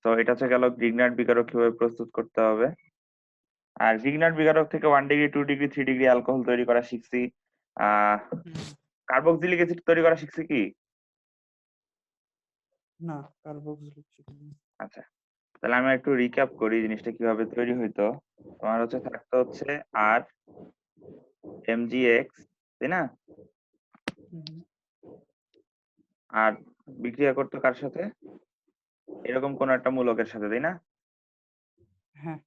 তো এটা হচ্ছে গেল গ্রিগনার্ড বিকারক কিভাবে প্রস্তুত করতে হবে। আর গ্রিগনার্ড বিকারক থেকে 1 ডিগ্রি 2 ডিগ্রি 3 ডিগ্রি অ্যালকোহল তৈরি করা শিখছি। আহ হুম, কার্বক্সিলিক অ্যাসিড তৈরি করা শিখছি কি? না কার্বক্সিলিক চিকেন। আচ্ছা, তাহলে আমি একটু রিক্যাপ করি জিনিসটা কিভাবে তৈরি হইতো। তোমার হচ্ছে থাকতো হচ্ছে আর এমজিএক্স, তাই না? হুম, আর বিক্রিয়া করতো কার সাথে? এরকম কোন একটা মূলকের সাথে, তাই না? হ্যাঁ।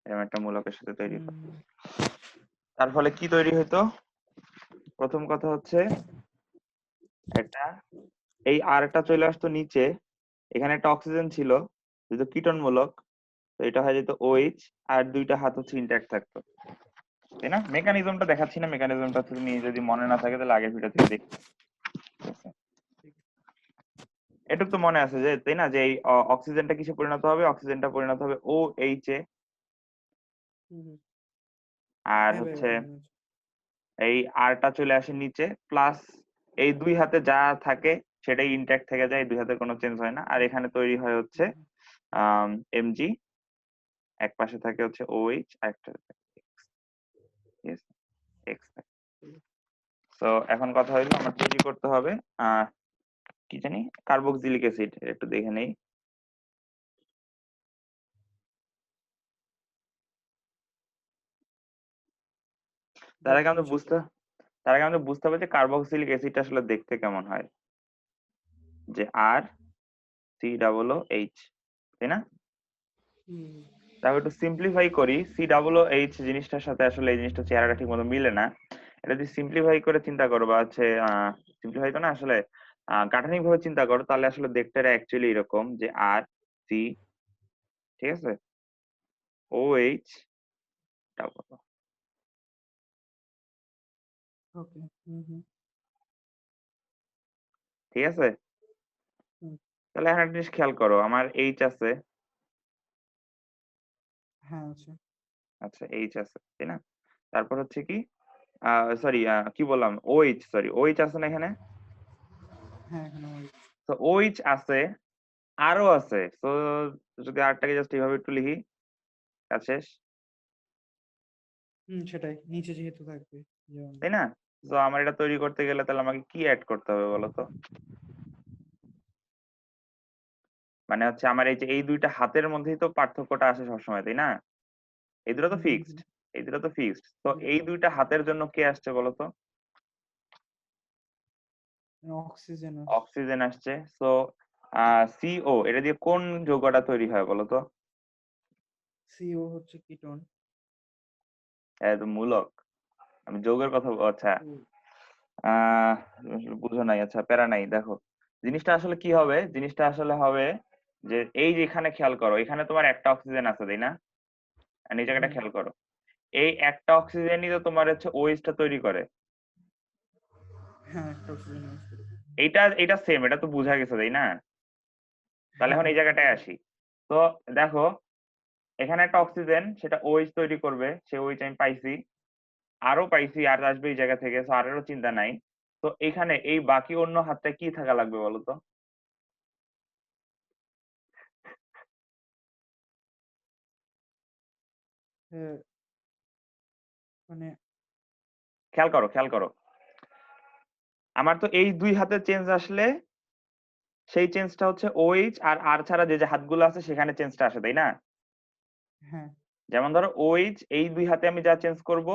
এরকম একটা মূলকের সাথে তৈরি হুম, করতো। তার ফলে কি তৈরি হইতো? প্রথম কথা হচ্ছে একটা এই আরটা চলে আসতো নিচে, এখানে একটা অক্সিজেন ছিল যেহেতু কীটন মূলক, তো এটা হয়ে যেত OH, আর দুইটা হাত হচ্ছে ইন্ট্যাক্ট থাকতো, তাই না? মেকানিজমটা দেখাচ্ছি না, মেকানিজমটা তুমি যদি মনে না থাকে তাহলে আগের ভিডিও থেকে দেখো, ঠিক আছে? ঠিক আছে। এটুক তো মনে আছে যে, তাই না, যে এই অক্সিজেনটা কিসে পরিণত হবে? অক্সিজেনটা পরিণত হবে OH এ। হুম, আর হ্যাঁ ভাই হচ্ছে ভাই মনে আছে। এই আরটা চলে আসে নিচে, প্লাস এই দুই হাতে যা থাকে সেটাই ইনট্যাক্ট থেকে যায়, দুই হাতের কোনো চেঞ্জ হয় না। আর এখানে তৈরি হয় হচ্ছে হুম, এমজি, এক পাশে থাকে হচ্ছে OH আর একটা থাকে X, ঠিক আছে? X থাকে। ঠিক আছে। তো এখন কথা হইলো আমার তৈরি করতে হবে আহ কি জানি কার্বক্সিলিক অ্যাসিড, একটু দেখে নেই। তার আগে দেখো আমরা বুঝতে সেটা। তার আগে আমরা বুঝতে হবে যে কার্বক্সিলিক অ্যাসিডটা আসলে দেখতে কেমন হয়। যে RCOOH, তাই না? হুম, তাহলে একটু সিম্পলিফাই করি, COOH জিনিসটার সাথে আসলে এই জিনিসটা চেহারাটা ঠিক মতো মিলে না। এটা যদি সিম্পলিফাই করে চিন্তা করো বা হচ্ছে সিম্পলিফাই তো না আসলে, গাঠনিক ভাবে চিন্তা করো, তাহলে আসলে দেখতে এটা অ্যাকচুয়ালি এরকম যে RC, ঠিক আছে, OH ডাবল, ওকে। হুম, হুম, ঠিক আছে? হুম, তাহলে এখন একটা জিনিস খেয়াল করো, আমার H আছে, হ্যাঁ আছে। আচ্ছা H আছে, তাই না? তারপর হচ্ছে কি, সরি কি বললাম, OH, সরি OH আছে না এখানে? হ্যাঁ এখানে তো OH আছে, আরও আছে। তো যদি আরটাকে জাস্ট এইভাবে একটু লিখি, কাজ শেষ, সেটাই নিচে যেহেতু থাকবে যেমন। তাই না? তো আমার এটা তৈরি করতে গেলে তাহলে আমাকে কি অ্যাড করতে হবে বলো তো? মানে হচ্ছে আমার এই যে এই দুইটা হাতের মধ্যেই তো পার্থক্যটা আসে সবসময়, তাই না? এই দুটো তো হুম, হুম, ফিক্সড, হুম, এই দুটো তো ফিক্সড, তো হুম। এই দুইটা হাতের জন্য কে আসছে বলো তো? অক্সিজেন আছে। অক্সিজেন আসছে। সো CO, এটা দিয়ে কোন যৌগটা তৈরি হয় বলো তো? সিও হচ্ছে কিটোন। তো মূলক, আমি যৌগের কথা আচ্ছা, হুম, আহ বুঝো নাই, আচ্ছা প্যারা নাই। দেখো জিনিসটা আসলে কি হবে, জিনিসটা আসলে হবে যে এই যে এখানে খেয়াল করো, এখানে তোমার একটা অক্সিজেন আছে, তাই না? আর এই জায়গাটা হুম, খেয়াল করো, এই একটা অক্সিজেনই তো তোমার হচ্ছে OH টা তৈরি করে। হ্যাঁ একটা অক্সিজেন ইউজ করে। এটা সেম, এটা তো বোঝা গেছে, তাই না? তাহলে হ্যাঁ এখন এই জায়গাটায় আসি। তো দেখো, এখানে একটা অক্সিজেন, সেটা OH তৈরি করবে, সে OH আমি পাইছি, আরো পাইছি, আর আসবে এই জায়গা থেকে, তো আরেরও চিন্তা নাই। তো এখানে এই বাকি অন্য হাতটা কি থাকা লাগবে বলো তো? হ্যাঁ, মানে খেয়াল করো, খেয়াল করো, আমার তো এই দুই হাতে চেঞ্জ আসলে সেই চেঞ্জটা হচ্ছে OH আর আর ছাড়া যে যে হাতগুলো আছে সেখানে চেঞ্জটা আসে, তাই না? হ্যাঁ যেমন ধরো OH এই দুই হাতে আমি যা চেঞ্জ করব,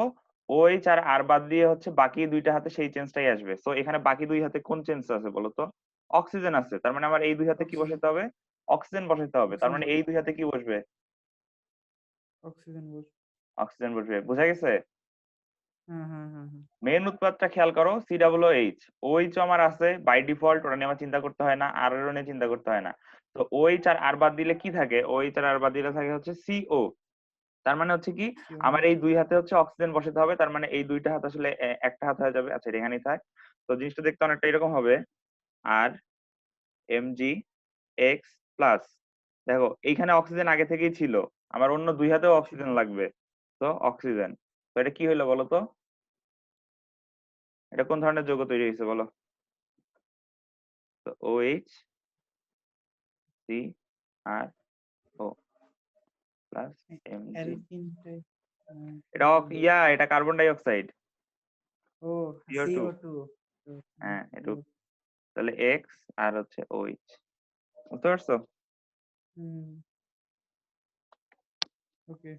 OH আর আর বাদ দিয়ে হচ্ছে বাকি দুইটা হাতে সেই চেঞ্জটাই আসবে। সো এখানে বাকি দুই হাতে কোন চেঞ্জ আছে বলো তো? অক্সিজেন আছে, তার মানে আমার এই দুই হাতে কি অক্সিজেন। বসাতে হবে? অক্সিজেন বসাতে হবে, তার অক্সিজেন মানে বস এই দুই হাতে কি বসবে? অক্সিজেন বস অক্সিজেন বসবে, বুঝা গেছে? হ্যাঁ, হ্যাঁ, হ্যাঁ, হ্যাঁ। মেইন উৎপাদটা খেয়াল করো, COOH, OH আমার আছে বাই ডিফল্ট, ওটা নিয়ে আমার চিন্তা করতে হয় না, আর এর নিয়ে চিন্তা করতে হয় না। তো OH আর আর বাদ দিলে কি থাকে? OH আর আর বাদ দিলে থাকে হচ্ছে CO। তার মানে হচ্ছে কি, সিও। আমার এই দুই হাতে হচ্ছে অক্সিজেন বসাতে হবে, তার মানে এই দুইটা হাত আসলে একটা হাত হয়ে যাবে। আচ্ছা এটা এখানেই থাক। তো জিনিসটা দেখতে অনেকটা এরকম হবে, আর MgX প্লাস, দেখো এইখানে অক্সিজেন আগে থেকেই ছিল, আমার অন্য দুই হাতেও ছিল। অক্সিজেন লাগবে। তো অক্সিজেন, তো এটা কি হইলো বলো তো? এটা কোন ধরনের যৌগ তৈরি হয়েছে বলো? তো OH, C, আর প্লাস Mg। অ্যালকিনটাই এটা এটা কার্বন ডাই অক্সাইড, ও CO2। CO2 হ্যাঁ একটু, তাহলে X আর হচ্ছে OH, বুঝতে পারছো? হুম ওকে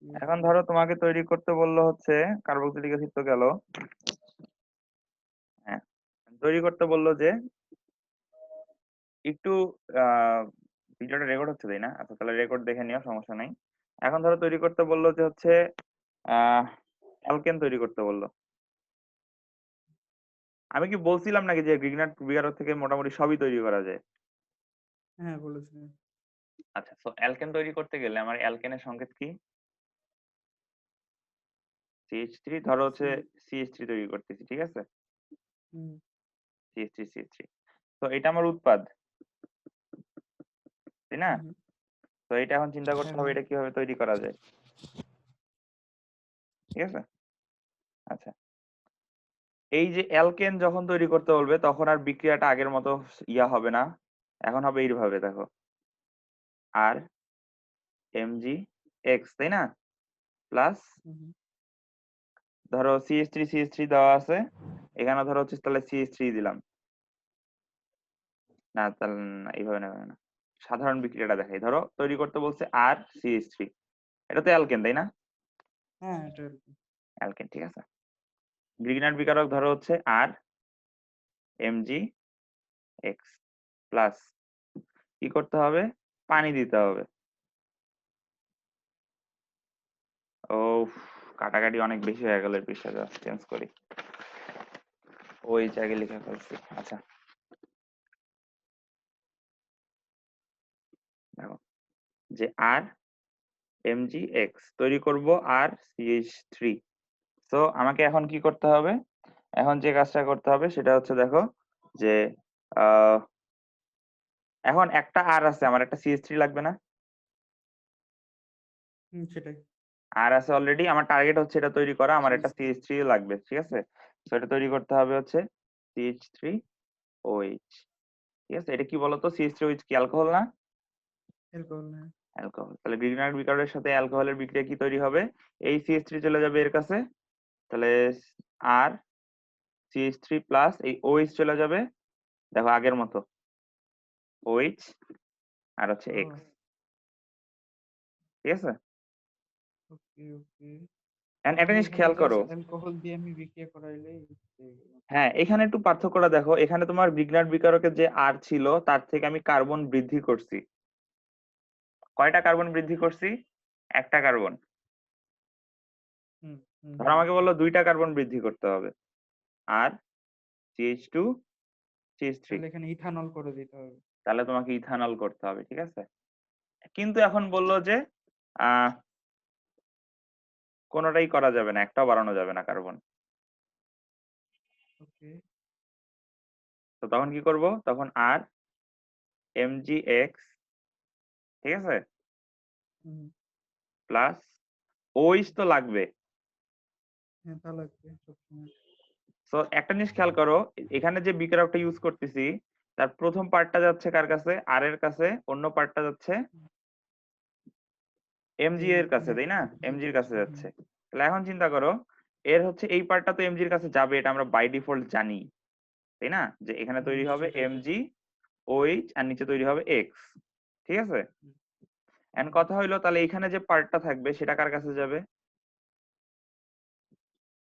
এখন ধরো তোমাকে তৈরি করতে বললো হচ্ছে কার্বক্সিলিক অ্যাসিড তো গেল, হ্যাঁ তৈরি করতে বললো যে একটু ভিডিওটা রেকর্ড হচ্ছে তাই না? আচ্ছা তাহলে রেকর্ড দেখে নিও, সমস্যা নাই। এখন ধরো তৈরি করতে বললো যে হচ্ছে অ্যালকেন তৈরি করতে বললো। আমি কি বলছিলাম নাকি যে গ্রিগনার্ড বিগারক থেকে মোটামুটি সবই তৈরি করা যায়? হ্যাঁ বলেছিলেন। আচ্ছা, তো অ্যালকেন তৈরি করতে গেলে আমার অ্যালকেনের সংকেত কি? CH3। ধরো হচ্ছে CH3 তৈরি করতেছি, ঠিক আছে? হুম CH3 তো এটা আমার উৎপাদ, তাই না? হুম তো এটা এখন চিন্তা করতে হ্যাঁ হবে হ্যাঁ এটা কিভাবে তৈরি করা যায়, ঠিক আছে? আচ্ছা, এই যে অ্যালকেন যখন তৈরি করতে বলবে তখন আর বিক্রিয়াটা আগের মতো ইয়া হবে না, এখন হবে এইভাবে, দেখো আর Mg তাই না, প্লাস হুম ধরো CH3 দেওয়া আছে, এখানে ধরো হচ্ছে তাহলে CH3 দিলাম, না তাহলে না, এইভাবে না, এইভাবে না। সাধারণ বিক্রিয়াটা দেখাই, ধরো তৈরি করতে বলছে আর CH3, এটা তো অ্যালকেন তাই না? হ্যাঁ এটা এরকম। অ্যালকেন, ঠিক আছে। গ্রিগনার্ড বিকারক ধরো হচ্ছে আর Mg প্লাস কি করতে হবে, পানি দিতে হবে। ও কাটাকাটি অনেক বেশি হয়ে গেল, এর পৃষ্ঠাটা চেঞ্জ করি, ওই জায়গায় লিখে ফেলছি। আচ্ছা দেখো যে আর Mg তৈরি করব আর CH3। তো আমাকে এখন কি করতে হবে, এখন যে কাজটা করতে হবে সেটা হচ্ছে দেখো যে আহ এখন একটা আর আছে, আমার একটা CH3 লাগবে না? সেটাই আর আছে অলরেডি, আমার টার্গেট হচ্ছে এটা তৈরি করা, আমার একটা CH3 CH3 লাগবে, ঠিক আছে? তো এটা তৈরি করতে হবে হচ্ছে CH3OH, ঠিক আছে? এটা কি বলতো, CH3OH কি অ্যালকোহল না? অ্যালকোহল হ্যাঁ অ্যালকোহল, তাহলে গ্রিগনার্ড বিকারের সাথে অ্যালকোহলের বিক্রিয়া কি তৈরি হবে, এই CH3 চলে যাবে এর কাছে, তাহলে আর CH3 প্লাস এই OH চলে যাবে, দেখো আগের মতো OH আর হচ্ছে ও X, ঠিক আছে? ওকে ওকে And একটা মানে জিনিস এখানে খেয়াল করো, জাস্ট অ্যালকোহল দিয়ে আমি বিক্রিয়া করাইলেই হয়ে গেল। হ্যাঁ এখানে একটু পার্থক্যটা দেখো, এখানে তোমার গ্রিগনার্ড বিকারকের যে আর ছিল তার থেকে আমি কার্বন বৃদ্ধি করছি, কয়টা কার্বন বৃদ্ধি করছি? একটা কার্বন। হুম হুম ধর হুম আমাকে বললো দুইটা কার্বন বৃদ্ধি করতে হবে, আর CH2 CH3, তাহলে এখানে ইথানল করে দিতে হবে। তাহলে তোমাকে ইথানল করতে হবে, ঠিক আছে? কিন্তু এখন বললো যে আহ কোনোটাই করা যাবে না, একটাও বাড়ানো যাবে না কার্বন। ওকে তো তখন কি করব, তখন আর Mg ঠিক আছে হুম প্লাস OH তো লাগবে। হ্যাঁ তা লাগবে সবসময়। তো একটা জিনিস খেয়াল করো, এখানে যে বিক্রিয়কটা ইউজ করতেছি তার প্রথম পার্টটা যাচ্ছে কার কাছে, আর এর কাছে, অন্য পার্টটা যাচ্ছে Mg এই এর কাছে, তাই না? Mg এর কাছে যাচ্ছে। তাহলে এখন চিন্তা করো, এর হচ্ছে এই পার্টটা তো Mg এর কাছে যাবে, এটা আমরা বাই ডিফল্ট জানি, তাই না? যে এখানে তৈরি হবে সেটাই Mg OH আর নিচে তৈরি হবে X, ঠিক আছে? হুম, এন্ড হুম। কথা হইলো তাহলে এখানে যে পার্টটা থাকবে সেটা কার কাছে যাবে,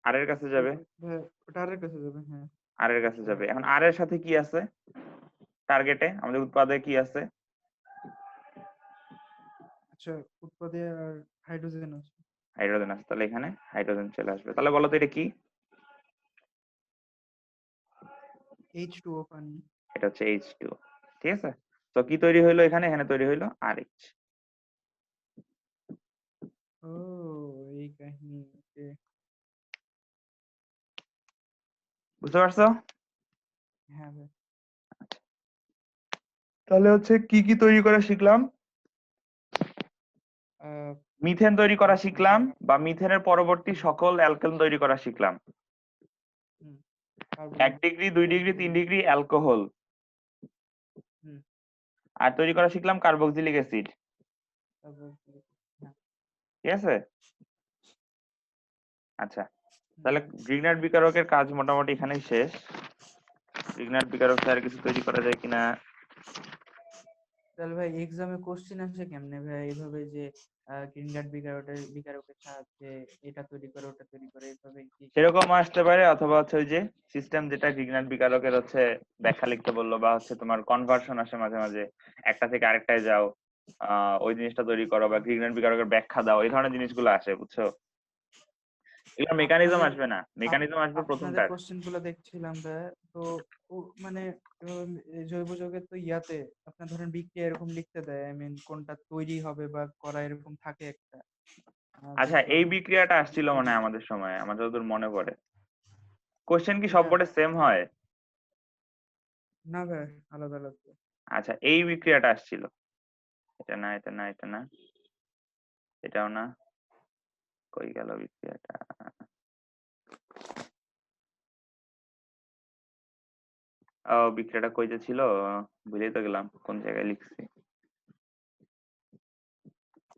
আর এর কাছে যাবে, হ্যাঁ ওটা আরের কাছে যাবে হ্যাঁ আর এর কাছে যাবে। এখন আর এর সাথে কি আছে টার্গেটে, আমাদের উৎপাদে কি আছে? আচ্ছা উৎপাদে আর হাইড্রোজেন আছে। হাইড্রোজেন আছে, তাহলে এখানে হাইড্রোজেন চলে আসবে। তাহলে বলো তো এটা কি? H2O পানি। এটা হচ্ছে H2O, ঠিক আছে? তো কি তৈরি হইলো এখানে, এখানে তৈরি হইলো RH। ও এই কাহিনী ওকে বুঝতে পারছো? হ্যাঁ ভাই তাহলে হচ্ছে কি কি তৈরি করা শিখলাম, আহ, মিথেন তৈরি করা মানে শিখলাম, বা মিথেনের পরবর্তী সকল অ্যালকেন তৈরি করা শিখলাম। হুম carbon 1 degree 2 degree carbon 3 degree alcohol, হুম আর তৈরি করা শিখলাম কার্বক্সিলিক অ্যাসিড। তারপর হ্যাঁ। ঠিক আছে? আচ্ছা, তাহলে হুম। গ্রিগনার্ড বিকারকের কাজ মোটামুটি এখানেই শেষ। গ্রিগনার্ড বিকারক আর কিছু তৈরি করা যায় কিনা? তাহলে ভাই এক্সামে কোশ্চেন আসে কেমনে ভাই এইভাবে যে গ্রিনগার্ড বিকারকের সাহায্যে এটা তৈরি করে ওটা তৈরি করে এইভাবে কি? সেরকম আসতে পারে, অথবা হচ্ছে ওই যে সিস্টেম যেটা গ্রিগনার্ড বিকারকের হচ্ছে ব্যাখ্যা লিখতে বললো, বা হচ্ছে তোমার কনভার্সন আসে মাঝে মাঝে, একটা থেকে আরেকটায় যাও, ওই জিনিসটা তৈরি করো, বা গ্রিগনার্ড বিকারকের ব্যাখ্যা দাও, এই ধরনের জিনিসগুলো আসে, বুঝছো? এগুলো মেকানিজম আপনাদের আসবে না, আপ- মেকানিজম আসবে আপনাদের প্রথমটার। কোশ্চেন গুলো দেখছিলাম ভাই, তো ও মানে এই জৈব যৌগের তো ইয়াতে আপনার ধরেন বিক্রিয়া এরকম লিখতে দেয়, আই মিন কোনটা তৈরি হবে বা করা এরকম থাকে একটা আচ্ছা, দেখলাম এই বিক্রিয়াটা আসছিল মনে বিক্রিয়া। হয় আমাদের সময়, আমার যতদূর মনে পড়ে। কোশ্চেন কি সব এটা বোর্ডে সেম হয়? না ভাই, আলাদা আলাদা। আচ্ছা, এই বিক্রিয়াটা আসছিল। এটা না, এটা না, এটা না, এটাও না। কই গেল বিক্রিয়াটা? ও, বিক্রিয়াটা কইতে ছিল, ভুলেই তো গেলাম কোন জায়গায় লিখছি।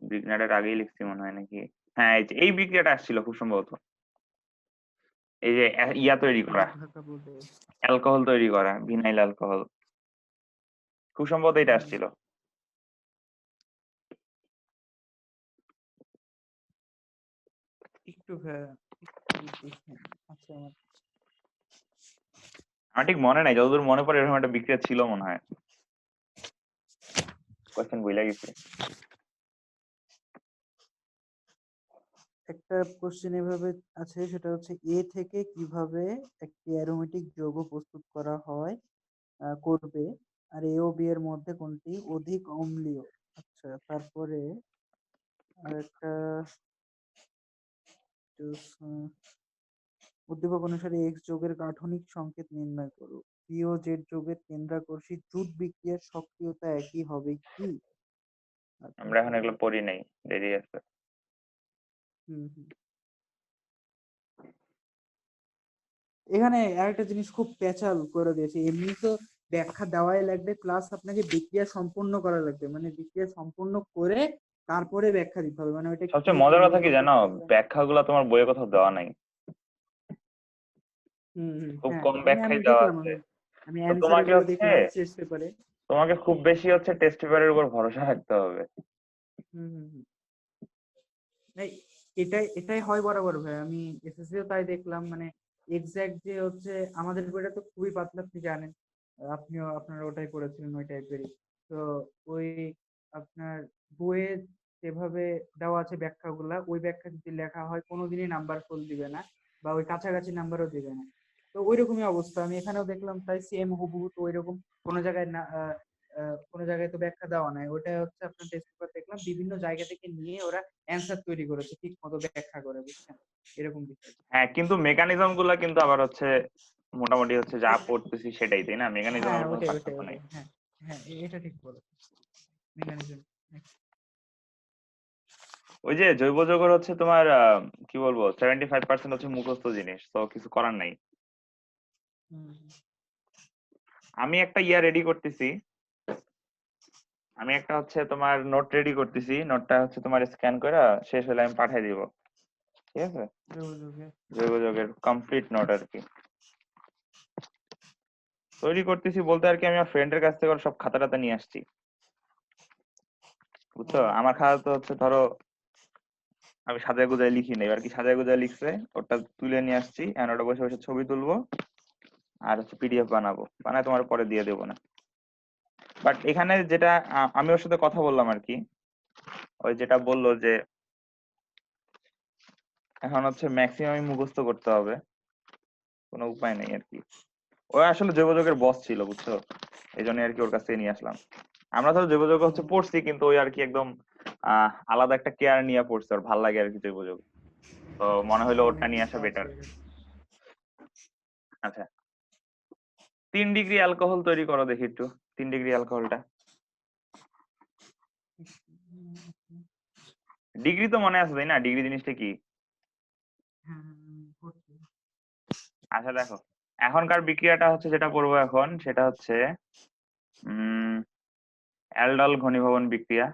বিক্রিয়াটার আগেই লিখছি মনে হয় নাকি? হ্যাঁ, এই বিক্রিয়াটা আসছিল খুব সম্ভবত। এই যে ইয়া তৈরি করা, ঢাকা বোর্ডে। অ্যালকোহল তৈরি করা, ভিনাইল অ্যালকোহল, খুব সম্ভবত এটা হুম, আসছিল। একটু ভাই, একটু দেখেন। আচ্ছা আমার আমার ঠিক মনে নাই, যতদূর মনে পড়ে এরকম একটা বিক্রিয়া ছিল মনে হয়। কোশ্চেন ভুলে গেছি। একটা কোশ্চেন এভাবে আছে, সেটা হচ্ছে এ থেকে কিভাবে একটি অ্যারোমেটিক যৌগ প্রস্তুত করা হয় করবে, আর এ ও বি এর মধ্যে কোনটি অধিক অম্লীয়। আচ্ছা, তারপরে আরেকটা উদ্দীপক অনুসারে এক্স যৌগের গাঠনিক সংকেত নির্ণয় করো। পি ও জেড যৌগের কেন্দ্রাকর্ষী জুট বিক্রিয়ার সক্রিয়তা একই হবে কি? আমরা এখন তারপরে এগুলো পড়ি নাই, দেরি আছে। হুম হুম, এখানে আরেকটা জিনিস খুব প্যাচাল করে দিয়েছে, এমনি তো ব্যাখ্যা দেওয়াই লাগবে, প্লাস আপনাকে বিক্রিয়া সম্পূর্ণ করা লাগবে, মানে বিক্রিয়া সম্পূর্ণ করে তারপরে ব্যাখ্যা দিতে হবে, মানে ওইটা কি সবচেয়ে মজার কথা কি কিভাবে জানো? করতেছে। ব্যাখ্যাগুলো তোমার বইয়ে কোথাও দেওয়া নাই, হুম হুম, খুব হ্যাঁ কম আমি আমি ব্যাখ্যাই দেওয়া দেখলাম, আছে। আমি তো অ্যান্সার তোমাকে গুলো হচ্ছে, দেখলাম টেস্ট পেপারে। তোমাকে খুব বেশি হচ্ছে টেস্ট পেপারের উপর ভরসা রাখতে হবে। হুম হুম হুম, এই এটাই এটাই হয় বরাবর ভাই, আমি এসএসসিও তাই দেখলাম, মানে এক্সাক্ট যে হচ্ছে আমাদের বইটা তো খুবই পাতলা, আপনি জানেন, আপনিও আপনারা ওটাই করেছিলেন ওই টাইপেরই। তো ওই আপনার বইয়ে যেভাবে দেওয়া আছে ব্যাখ্যাগুলা, ওই ব্যাখ্যা যদি লেখা হয় কোনোদিনই নাম্বার ফুল দিবে না, বা ওই কাছাকাছি নাম্বারও দিবে না। তো ওইরকমই অবস্থা আমি এখানেও দেখলাম, তাই সেম হুবহু, তো ওইরকম কোনো জায়গায় না কোনো জায়গায় তো ব্যাখ্যা দেওয়া নাই, ওটা হচ্ছে আপনার টেস্ট পেপার দেখলাম বিভিন্ন জায়গা থেকে নিয়ে ওরা অ্যান্সার তৈরি করেছে, ঠিক মতো ব্যাখ্যা করে, বুঝছেন, এরকম বিষয়। হ্যাঁ, কিন্তু মেকানিজম গুলা কিন্তু আবার হচ্ছে মোটামুটি হচ্ছে যা পড়তেছি সেটাই, তাই না? হ্যাঁ, মেকানিজমের কোনো ওটাই ওটাই পার্থক্য নেই। ওটাই, হ্যাঁ হ্যাঁ, এটা ঠিক বলেছেন, মেকানিজম। ওই যে জৈব যৌগের হচ্ছে তোমার কি বলবো, 75% হচ্ছে মুখস্থ জিনিস, তো কিছু করার নাই। আমি একটা ইয়া রেডি করতেছি, আমি একটা হচ্ছে তোমার নোট রেডি করতেছি, নোটটা হচ্ছে তোমার স্ক্যান করে শেষ হলে আমি পাঠিয়ে দিব, ঠিক আছে? যোগাযোগে। জৈব যৌগের কমপ্লিট নোট আর কি তৈরি করতেছি, বলতে আর কি আমি আমার ফ্রেন্ডের কাছ থেকে ওর সব খাতা টাতা নিয়ে আসছি, বুঝছো? আমার খাতা তো হচ্ছে ধরো আমি সাজায় গুজায় লিখি না, এবার কি সাজায় গুজায় লিখছে, ওটা তুলে নিয়ে আসছি, এখন ওটা বসে বসে ছবি তুলবো আর হচ্ছে পিডিএফ বানাবো, বানায় তোমার পরে দিয়ে দেবো না। বাট এখানে যেটা আমি ওর সাথে কথা বললাম আর কি, ওই যেটা বললো যে এখন হচ্ছে ম্যাক্সিমামই মুখস্থ করতে হবে, কোনো উপায় নেই আর কি। ও আসলে জৈব যৌগের বস ছিল, বুঝছো? এই জন্য আর কি ওর কাছ থেকে নিয়ে আসলাম। আমরা তো জৈব যৌগ হচ্ছে পড়ছি, কিন্তু ওই আর কি একদম আলাদা একটা কেয়ার নিয়ে পড়ছে, ওর ভাল লাগে আর কি জৈব যৌগ, তো মনে হলো ওটা অনেক নিয়ে কিছু আসা আছে বেটার। এরকম। আচ্ছা, 3 ডিগ্রি অ্যালকোহল তৈরি করো দেখি একটু, 3 ডিগ্রি অ্যালকোহলটা। ডিগ্রি তো মনে আছে তাই না? ডিগ্রি জিনিসটা কি? হ্যাঁ হ্যাঁ, করছি। আচ্ছা দেখো, এখনকার বিক্রিয়াটা হচ্ছে যেটা করবো এখন, সেটা হচ্ছে অ্যালডল ঘনীভবন বিক্রিয়া,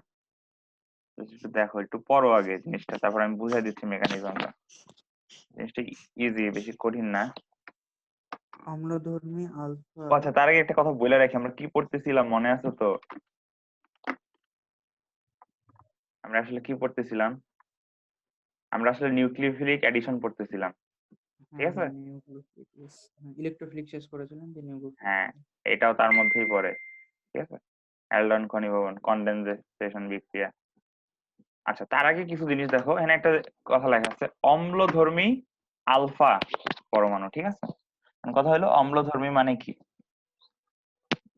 একটু দেখো, একটু পড়ো আগে জিনিসটা, তারপর আমি বুঝাই দিচ্ছি মেকানিজমটা। জিনিসটা ইজি, বেশি কঠিন না। অম্লধর্মী আলফা। আচ্ছা, তার আগে একটা কথা বলে রাখি, আমরা কি পড়তেছিলাম মনে আছে তো? আমরা আসলে কি পড়তেছিলাম? আমরা আসলে নিউক্লিওফিলিক অ্যাডিশন পড়তেছিলাম, ঠিক হ্যাঁ আছে? নিউক্লিওফিলিক, ইলেকট্রোফিলিক শেষ করেছিলেন যে নিউক্লিওফিলিক। হ্যাঁ, এটাও তার মধ্যেই পড়ে, ঠিক আছে? অ্যালডন ঘনীভবন, কনডেনসেশন বিক্রিয়া। আচ্ছা, তার আগে কিছু জিনিস দেখো, এখানে একটা কথা লেখা আছে, অম্লধর্মী আলফা পরমাণু, ঠিক আছে? এখন কথা হলো অম্লধর্মী মানে কি?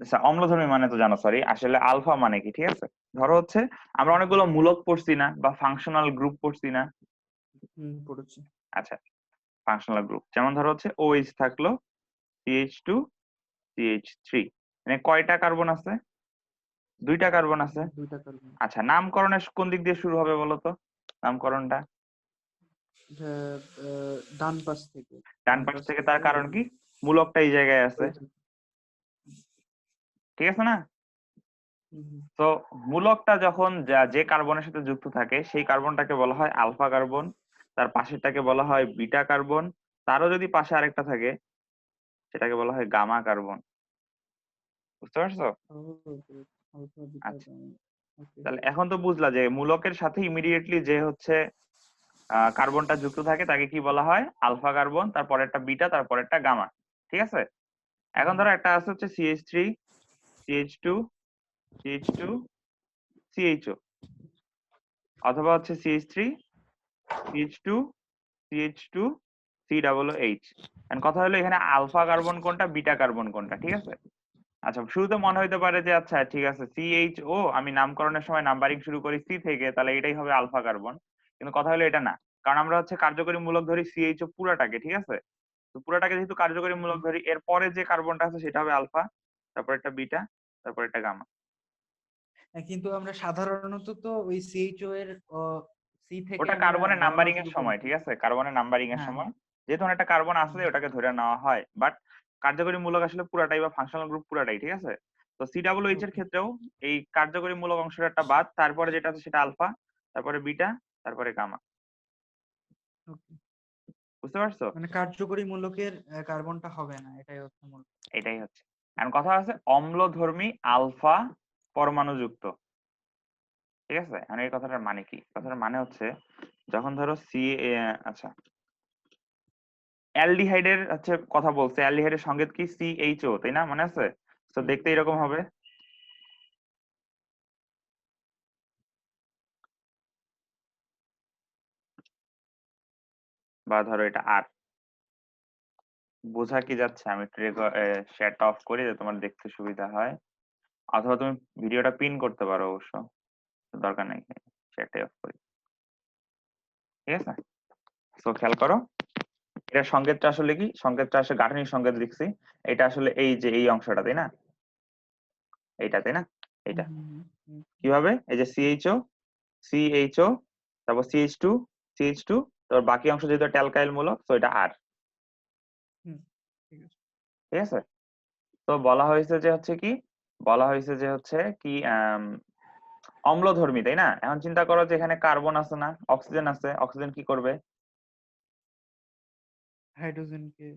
আচ্ছা, অম্লধর্মী মানে তো জানো, সরি, আসলে আলফা মানে কি, ঠিক আছে? ধরো হচ্ছে আমরা অনেকগুলো মূলক পড়ছি না, বা ফাংশনাল গ্রুপ পড়ছি না? পড়েছি। আচ্ছা, ফাংশনাল গ্রুপ যেমন ধরো হচ্ছে OH থাকলো, CH2 CH3, মানে কয়টা কার্বন আছে? 2টা কার্বন আছে। দুইটা কার্বন। আচ্ছা, নামকরণের কোন দিক দিয়ে শুরু হবে বলো তো? নামকরণটা ডান পাশ থেকে। ডান পাশ থেকে, তার কারণ কি? মূলকটা এই জায়গায় আছে, ঠিক আছে না? তো মূলকটা যখন যে কার্বনের সাথে যুক্ত থাকে, সেই কার্বনটাকে বলা হয় আলফা কার্বন, তার পাশেরটাকে বলা হয় বিটা কার্বন, তারও যদি পাশে আরেকটা থাকে সেটাকে বলা হয় গামা কার্বন। বুঝতে পারছো? আলফা বিটা আচ্ছা, গামা। ওকে। তাহলে এখন তো বুঝলা যে মূলকের সাথে ইমিডিয়েটলি যে হচ্ছে কার্বনটা যুক্ত থাকে তাকে কি বলা হয়? আলফা কার্বন, তারপর একটা বিটা, তারপর একটা গামা, ঠিক আছে? এখন ধরো একটা আছে হচ্ছে CH3 CH2 CH2 CHO, অথবা হচ্ছে CH3 CH2 CH2 COOH। And কথা হলো এখানে আলফা কার্বন কোনটা, বিটা কার্বন কোনটা, ঠিক আছে? আচ্ছা, শুরুতে মনে হইতে পারে যে আচ্ছা ঠিক আছে, CHO আমি নামকরণের সময় নাম্বারিং শুরু করি C থেকে, তাহলে এটাই হবে আলফা কার্বন। কিন্তু কথা হলো এটা না, কারণ আমরা হচ্ছে কার্যকরী মূলক ধরি CHO পুরাটাকে, ঠিক আছে? তো পুরাটাকে যেহেতু কার্যকরী মূলক ধরি, এর পরে যে কার্বনটা আছে সেটা হবে আলফা, তারপর একটা বিটা, তারপর একটা গামা। কিন্তু আমরা সাধারণত তো ওই সিএইচও এর সি থেকে ওটা আমরা কার্বনের গণনা নাম্বারিং এর শুরু করি। সময়, ঠিক আছে? কার্বনের নাম্বারিং এর হ্যাঁ, সময় যেহেতু একটা কার্বন আছে হ্যাঁ। ওটাকে ধরে নেওয়া হয়, বাট কার্যকরী মূলক আসলে পুরাটাই, বা ফাংশনাল গ্রুপ পুরাটাই, ঠিক আছে? তো COOH এর ওকে, ক্ষেত্রেও এই কার্যকরী মূলক অংশটা একটা বাদ, তারপরে যেটা আছে সেটা আলফা, তারপরে বিটা, তারপরে গামা। ওকে। বুঝতে পারছো? মানে কার্যকরী মূলকের কার্বনটা হবে না, এটাই হচ্ছে মূল। এটাই হচ্ছে। এখন কথা আছে অম্লধর্মী আলফা পরমাণু যুক্ত, ঠিক আছে? এখন এই কথাটার মানে কি? কথাটার মানে হচ্ছে যখন ধরো আচ্ছা, অ্যালডিহাইডের হচ্ছে কথা বলছে, অ্যালডিহাইডের সংকেত কি? CHO, তাই না? মনে আছে? তো দেখতে এরকম হ্যাঁ, হবে, বা ধরো এটা আর, বোঝা কি যাচ্ছে? আমি একটু শেয়ারটা অফ করি যাতে তোমার দেখতে সুবিধা হয়, অথবা তুমি ভিডিওটা পিন করতে পারো, অবশ্য দরকার নেই, শেয়ারটাই অফ করি, ঠিক আছে? তো খেয়াল করো, এটা সংকেতটা আসলে কি? সংকেতটা আসলে গাঠনিক সংকেত লিখছি, এটা আসলে এই যে এই অংশটা, তাই না? এইটা, তাই না? হুম, এইটা হুম, হুম, হুম, কিভাবে? এই যে CHO, তারপর CH2, তারপর বাকি অংশ যেহেতু একটা অ্যালকাইল মূলক, তো এটা আর, হুম, ঠিক আছে। ঠিক আছে? তো বলা হয়েছে যে হচ্ছে কি, বলা হয়েছে যে হচ্ছে কি অম্লধর্মী, তাই না? এখন চিন্তা করো যে এখানে কার্বন আছে না, অক্সিজেন আছে, অক্সিজেন কি করবে? হাইড্রোজেনকে,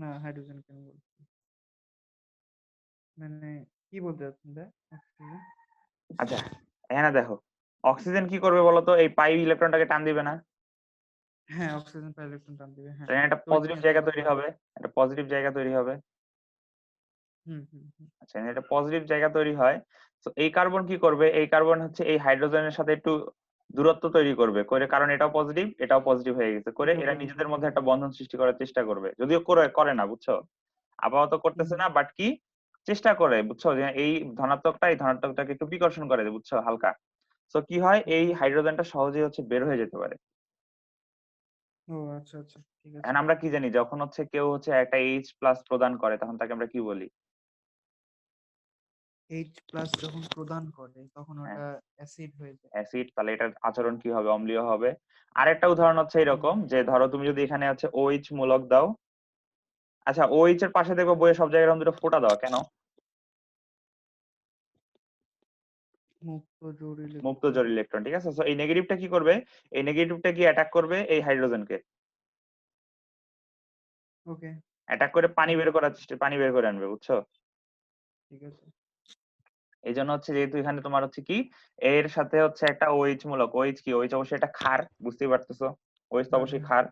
না হাইড্রোজেনকে আমি বলছি, মানে কি বলতে চাচ্ছেন ভাই? অক্সিজেন। আচ্ছা, এখানে দেখো, অক্সিজেন কি করবে বলতো? এই পাই ইলেকট্রনটাকে টান দিবে না? হ্যাঁ, অক্সিজেন পাই ইলেকট্রন টান দিবে, তো হ্যাঁ। এখানে একটা তো পজিটিভ ওইখানে জায়গা তোমার তৈরি হবে, একটা পজিটিভ জায়গা তৈরি হবে। হুম, হুম, হুম। আচ্ছা, এখানে একটা পজিটিভ জায়গা তৈরি হয়। তো এই কার্বন কি করবে? এই কার্বন হচ্ছে এই হাইড্রোজেনের সাথে একটু দূরত্ব তৈরি করবে, করে, কারণ এটাও পজিটিভ এটাও পজিটিভ হয়ে গেছে, করে এটাও এরা পজিটিভ। নিজেদের মধ্যে একটা বন্ধন সৃষ্টি করার চেষ্টা করবে, যদিও করে করে না, বুঝছো? আপাতত করতেছে হুম, না, বাট কি চেষ্টা করে, বুঝছো? যে এই ধনাত্মকটা এই ধনাত্মকটাকে একটু বিকর্ষণ করে, বুঝছো, হালকা। তো কি হয়, এই হাইড্রোজেনটা সহজেই হচ্ছে বের হয়ে যেতে পারে। ও আচ্ছা, আচ্ছা, ঠিক আছে। এখন আমরা কি জানি, যখন হচ্ছে কেউ হচ্ছে একটা H+ প্রদান করে তখন তাকে আমরা কি বলি? এইচ প্লাস যখন প্রদান করে তখন হ্যাঁ, ওটা অ্যাসিড হয়ে যায়। অ্যাসিড, তাহলে এটার আচরণ কি হবে? অম্লীয় হবে। আরেকটা উদাহরণ হচ্ছে হুম, এরকম, যে ধরো তুমি যদি এখানে হচ্ছে OH মূলক দাও, আচ্ছা OH এর পাশে দেখো বইয়ে সব জায়গায় এরকম দুটো ফোঁটা দেওয়া, কেন? মুক্ত জোড় মুক্ত ইলেকট্রন। জোড় ইলেকট্রন, ঠিক আছে। সো এই নেগেটিভটা কি করবে, এই নেগেটিভটা কি অ্যাটাক করবে এই হাইড্রোজেনকে, ওকে, অ্যাটাক করে পানি তারপর? বের করার চেষ্টা, পানি বের করে আনবে, বুঝছো। ঠিক আছে। এই জন্য হচ্ছে যেহেতু এখানে তোমার হচ্ছে কি এর সাথে হচ্ছে একটা ওএইচ মূলক, ওএইচ কি, ওএইচ অবশ্যই একটা ক্ষার, বুঝতেই পারতেছো, ওএইচ তো হ্যাঁ, অবশ্যই হ্যাঁ। ক্ষার।